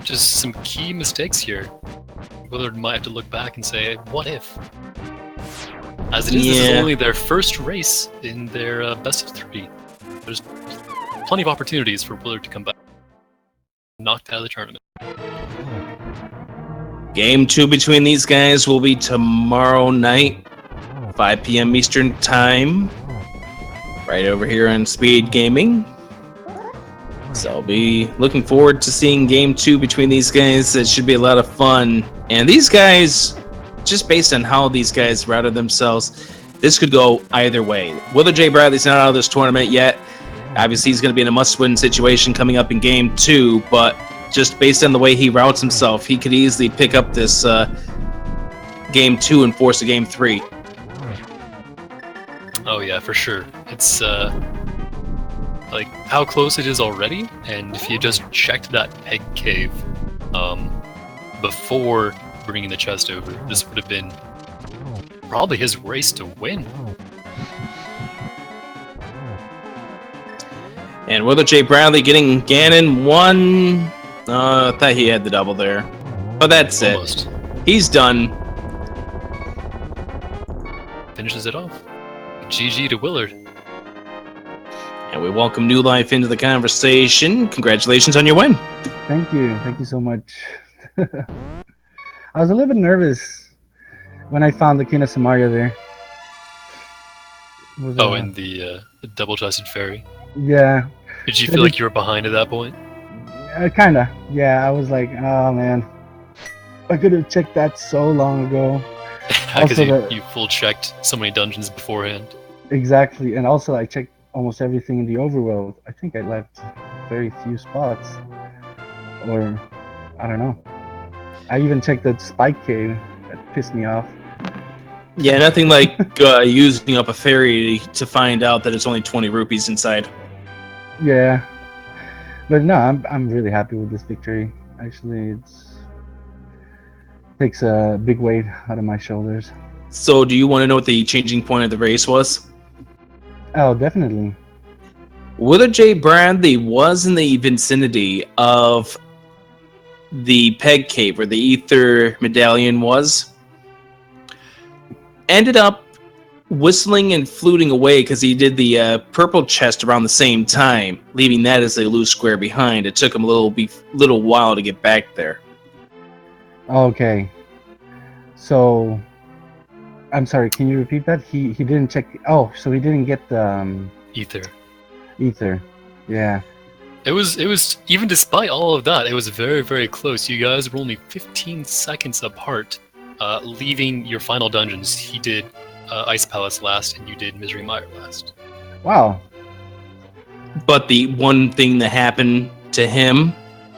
Just some key mistakes here. Willard might have to look back and say, what if? As it is, this is only their first race in their best of 3. There's plenty of opportunities for Willard to come back. Knocked out of the tournament. Game 2 between these guys will be tomorrow night, 5 p.m. Eastern Time, right over here on Speed Gaming. So I'll be looking forward to seeing Game 2 between these guys. It should be a lot of fun. And these guys, just based on how these guys routed themselves, this could go either way. WillardJBradley's not out of this tournament yet. Obviously, he's going to be in a must-win situation coming up in Game 2, but just based on the way he routes himself, he could easily pick up this Game 2 and force a Game 3. Oh yeah, for sure. It's like how close it is already, and if you just checked that peg cave before bringing the chest over, this would have been probably his race to win. And WillardJBradley getting Ganon 1. I thought he had the double there. But that's Almost. it. He's done. Finishes it off. GG to Willard. And we welcome New Life into the conversation. Congratulations on your win. Thank you so much. I was a little bit nervous when I found the King of Samaria there. Oh, and the double-chested fairy. Yeah. Did you feel like you were behind at that point? Kinda. Yeah, I was like, oh man, I could have checked that so long ago. Because Also you full-checked so many dungeons beforehand. Exactly, and also I checked almost everything in the overworld. I think I left very few spots, or I don't know. I even checked that spike cave. That pissed me off. Yeah, nothing like using up a fairy to find out that it's only 20 rupees inside. Yeah, but no, I'm really happy with this victory. Actually, takes a big weight out of my shoulders. So do you want to know what the changing point of the race was? Oh, definitely. WillardJBradley was in the vicinity of the peg cave where the ether medallion was. Ended up whistling and fluting away because he did the purple chest around the same time, leaving that as a loose square behind. It took him a little while to get back there. Okay. So, I'm sorry. Can you repeat that? He didn't check. Oh, so he didn't get the Ether. ether. Yeah. It was even despite all of that, it was very, very close. You guys were only 15 seconds apart, leaving your final dungeons. He did Ice Palace last, and you did Misery Mire last. Wow. But the one thing that happened to him,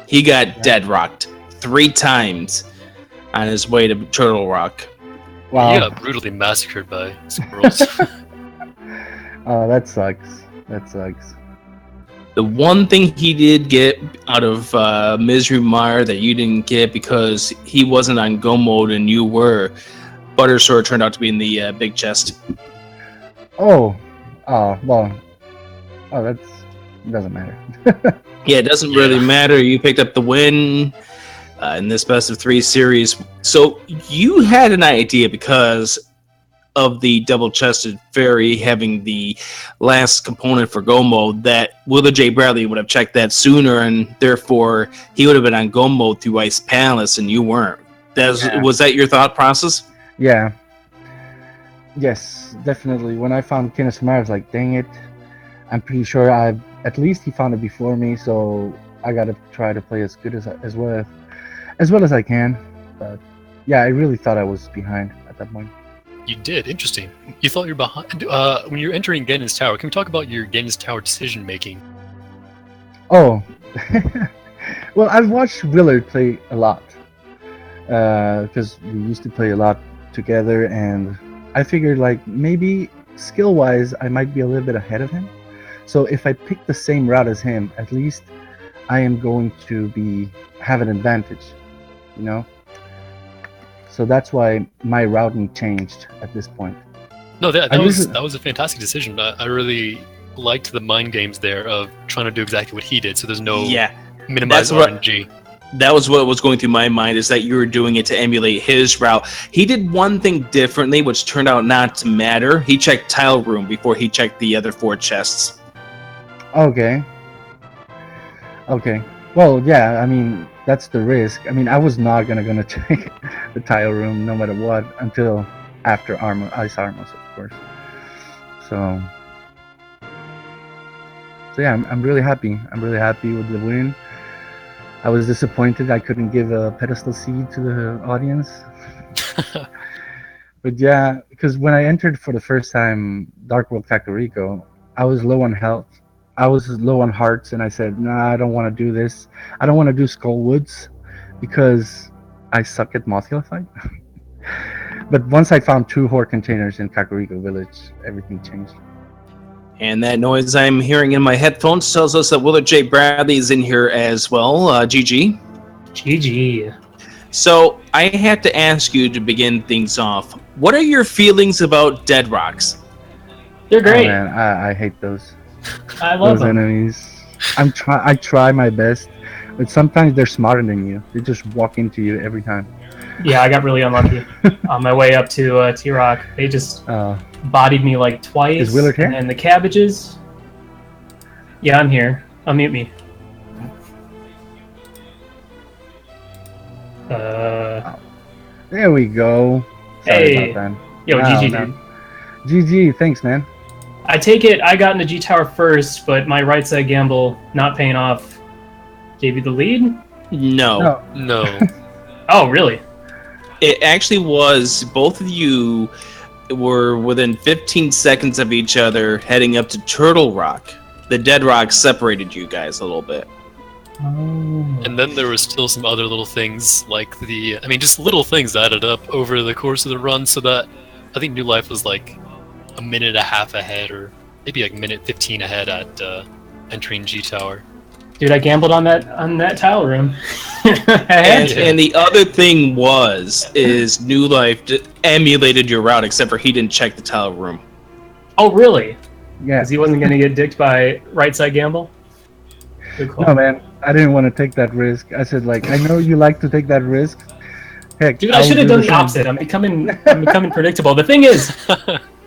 he got dead rocked 3 times on his way to Turtle Rock. Wow. He got brutally massacred by squirrels. Oh, that sucks. That sucks. The one thing he did get out of Misery Mire that you didn't get because he wasn't on go mode and you were, Buttersword turned out to be in the big chest. Oh. Well. Oh, it doesn't matter. Yeah, it doesn't really matter. You picked up the win in this best of 3 series. So you had an idea because of the double-chested fairy having the last component for go mode that WillardJBradley would have checked that sooner, and therefore he would have been on go mode through Ice Palace, and you weren't. Was that your thought process? Yeah. Yes, definitely. When I found King of Samaria, I was like, dang it. I'm pretty sure at least he found it before me, so I gotta try to play as good as well as I can. But yeah, I really thought I was behind at that point. You did. Interesting. You thought you were behind. When you're entering Ganon's Tower, can we talk about your Ganon's Tower decision making? Oh, well, I've watched Willard play a lot because we used to play a lot together, and I figured like maybe skill-wise I might be a little bit ahead of him. So if I pick the same route as him, at least I am going to have an advantage, you know. So that's why my routing changed at this point. No, that was a fantastic decision. I really liked the mind games there of trying to do exactly what he did. So there's no minimized RNG. That was what was going through my mind, is that you were doing it to emulate his route. He did one thing differently, which turned out not to matter. He checked Tile Room before he checked the other 4 chests. Okay. Well, yeah, I mean, that's the risk. I mean, I was not gonna check the Tile Room no matter what until after Ice Armors, of course. So yeah, I'm really happy. I'm really happy with the win. I was disappointed I couldn't give a pedestal seat to the audience. But yeah, because when I entered for the first time Dark World Kakariko, I was low on health. I was low on hearts, and I said, "Nah, I don't want to do this. I don't want to do Skull Woods because I suck at Mothula fight." But once I found 2 horde containers in Kakariko Village, everything changed. And that noise I'm hearing in my headphones tells us that WillardJBradley is in here as well. GG. GG. So I have to ask you to begin things off. What are your feelings about Dead Rocks? They're great. Oh, man, I hate those I love them. enemies. I try my best, but sometimes they're smarter than you. They just walk into you every time. Yeah, I got really unlucky on my way up to T-Rock. They just bodied me like twice. Is Willard here? And the cabbages. Yeah, I'm here. Unmute me. There we go. Sorry Hey. about that. Yo, Wow, GG, man. dude. GG, thanks, man. I take it I got into G Tower first, but my right side gamble not paying off gave you the lead? No. No. Oh, really? It actually was both of you were within 15 seconds of each other heading up to Turtle Rock. The Dead Rock separated you guys a little bit. Oh. And then there was still some other little things, like just little things added up over the course of the run, so that I think New Life was like a minute and a half ahead, or maybe like minute 15 ahead at entering G Tower. Dude, I gambled on that tile room. And the other thing is New Life emulated your route, except for he didn't check the tile room. Oh, really? Yeah. Because he wasn't going to get dicked by right side gamble? Good call. No, man. I didn't want to take that risk. I said, like, I know you like to take that risk. Heck, Dude, I will should have do done the the same. opposite. I'm becoming predictable. The thing is,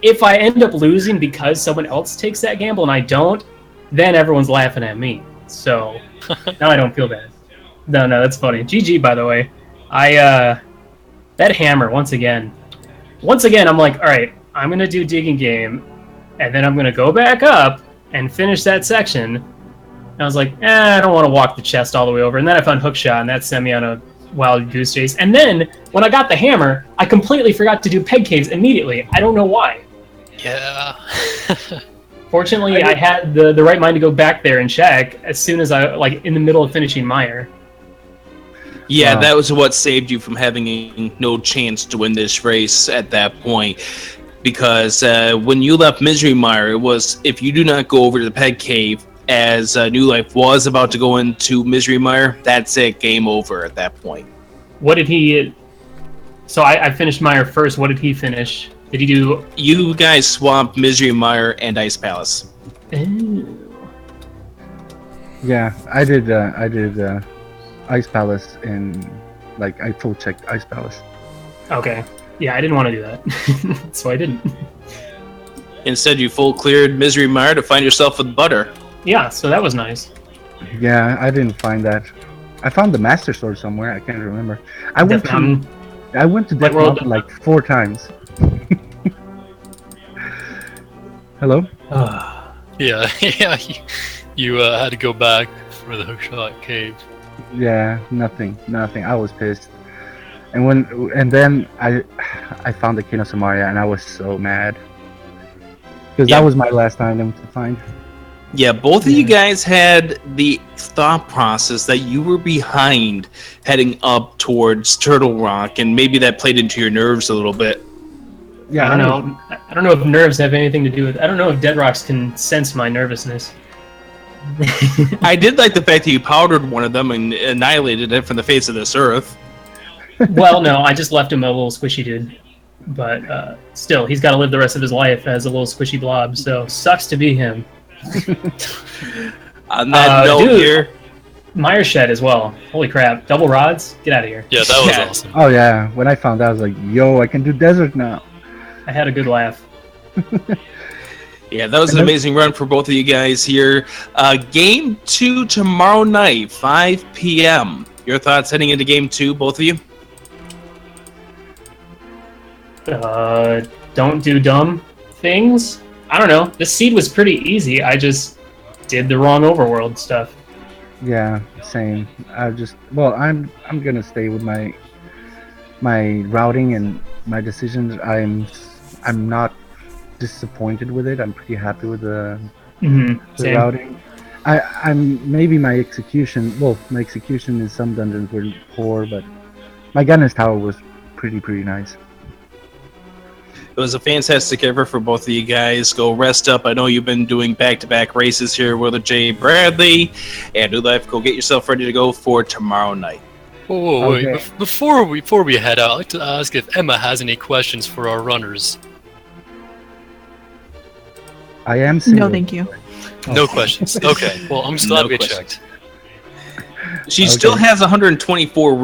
if I end up losing because someone else takes that gamble and I don't, then everyone's laughing at me. So now I don't feel bad. No, that's funny. GG, by the way. That hammer once again. I'm like, all right, I'm gonna do digging game, and then I'm gonna go back up and finish that section. And I was like, I don't want to walk the chest all the way over. And then I found hookshot, and that sent me on a wild goose chase. And then when I got the hammer, I completely forgot to do peg caves immediately. I don't know why. Yeah. Fortunately, I had the right mind to go back there and check as soon as I, like, in the middle of finishing Meyer. Yeah, Wow. that was what saved you from having no chance to win this race at that point. Because when you left Misery Mire, it was, if you do not go over to the Peg Cave, as New Life was about to go into Misery Mire, that's it, game over at that point. What did he... So I finished Meyer first. What did he finish? Did he do... You guys swapped Misery Mire and Ice Palace. Yeah, I did Ice Palace and, like, I full checked Ice Palace. Okay. Yeah, I didn't want to do that. So I didn't. Instead, you full cleared Misery Mire to find yourself with butter. Yeah, so that was nice. Yeah, I didn't find that. I found the Master Sword somewhere. I can't remember. I went to Death World- Mountain like 4 times. Hello? Yeah, yeah. You had to go back for the hookshot cave. Yeah, nothing. I was pissed. And then I found the King of Samaria and I was so mad. Because Yeah. that was my last item to find. Yeah, both of you guys had the thought process that you were behind heading up towards Turtle Rock, and maybe that played into your nerves a little bit. Yeah, I don't know. I don't know if nerves have anything to do with... I don't know if Dead Rocks can sense my nervousness. I did like the fact that you powdered one of them and annihilated it from the face of this earth. Well, no, I just left him a little squishy dude. But still, he's got to live the rest of his life as a little squishy blob, so sucks to be him. On that note dude. here, Meyer Shed as well. Holy crap. Double rods? Get out of here. Yeah, that was Yeah. awesome. Oh yeah, when I found out, I was like, yo, I can do desert now. I had a good laugh. yeah, that was an amazing run for both of you guys here. Game 2 tomorrow night, 5 p.m. Your thoughts heading into Game 2, both of you? Don't do dumb things. I don't know. The seed was pretty easy. I just did the wrong overworld stuff. Yeah, same. I'm gonna stay with my my routing and my decisions, I'm not disappointed with it. I'm pretty happy with the Same. routing. I'm maybe my execution. Well, my execution in some dungeons were poor, but my Gunner's Tower was pretty nice. It was a fantastic effort for both of you guys. Go rest up. I know you've been doing back-to-back races here with WillardJBradley and New Life. Go get yourself ready to go for tomorrow night. Whoa, wait. Okay. Before we head out, I'd like to ask if Emma has any questions for our runners. I am single. No, thank you. No questions. Okay. Well, I'm just glad No we questions. checked. She Okay. still has 124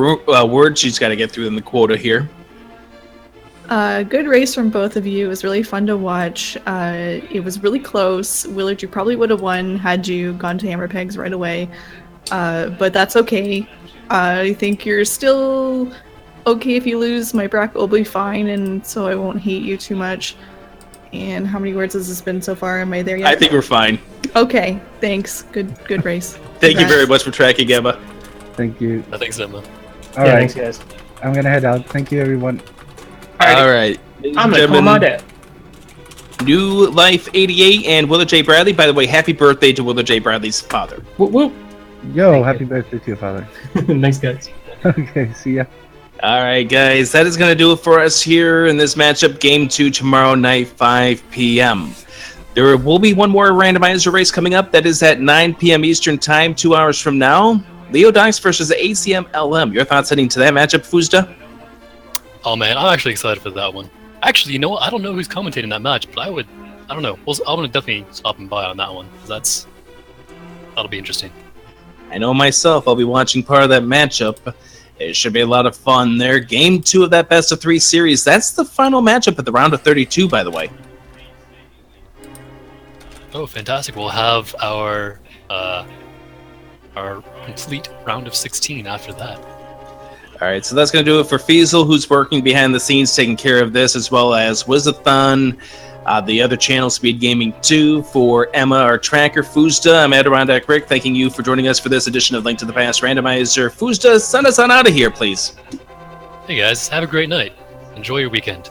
words she's got to get through in the quota here. Good race from both of you. It was really fun to watch. It was really close. Willard, you probably would have won had you gone to Hammer Pegs right away. But that's okay. I think you're still okay if you lose. My bracket will be fine, and so I won't hate you too much. And how many words has this been so far? Am I there yet? I think we're fine. Okay, thanks. Good race. Thank you Congrats. very much for tracking, Emma. Thank you. Thanks, Emma. All Yeah, right, thanks, guys. I'm gonna head out. Thank you, everyone. All right. Ladies I'm and gonna call my dad. Newlife88 and WillardJBradley. By the way, happy birthday to WillardJBradley's father. Whoop, whoop. Yo, Thank happy birthday to your father. Thanks, guys. Okay, see ya. All right, guys, that is going to do it for us here in this matchup, Game 2, tomorrow night, 5 p.m. There will be one more randomizer race coming up. That is at 9 p.m. Eastern Time, 2 hours from now. Leo Dice versus ACM LM. Your thoughts heading to that matchup, Fuzda? Oh man, I'm actually excited for that one. Actually, you know what? I don't know who's commentating that match, but I don't know. I'm gonna definitely stop and by on that one. 'Cause that'll be interesting. I know myself, I'll be watching part of that matchup. It should be a lot of fun there. Game 2 of that best of 3 series. That's the final matchup at the round of 32, by the way. Oh, fantastic! We'll have our complete round of 16 after that. All right, so that's going to do it for Feasel, who's working behind the scenes, taking care of this, as well as Wizathon, the other channel, Speed Gaming 2, for Emma, our tracker, Fuzda. I'm Adirondack Rick, thanking you for joining us for this edition of Link to the Past Randomizer. Fuzda, send us on out of here, please. Hey guys, have a great night. Enjoy your weekend.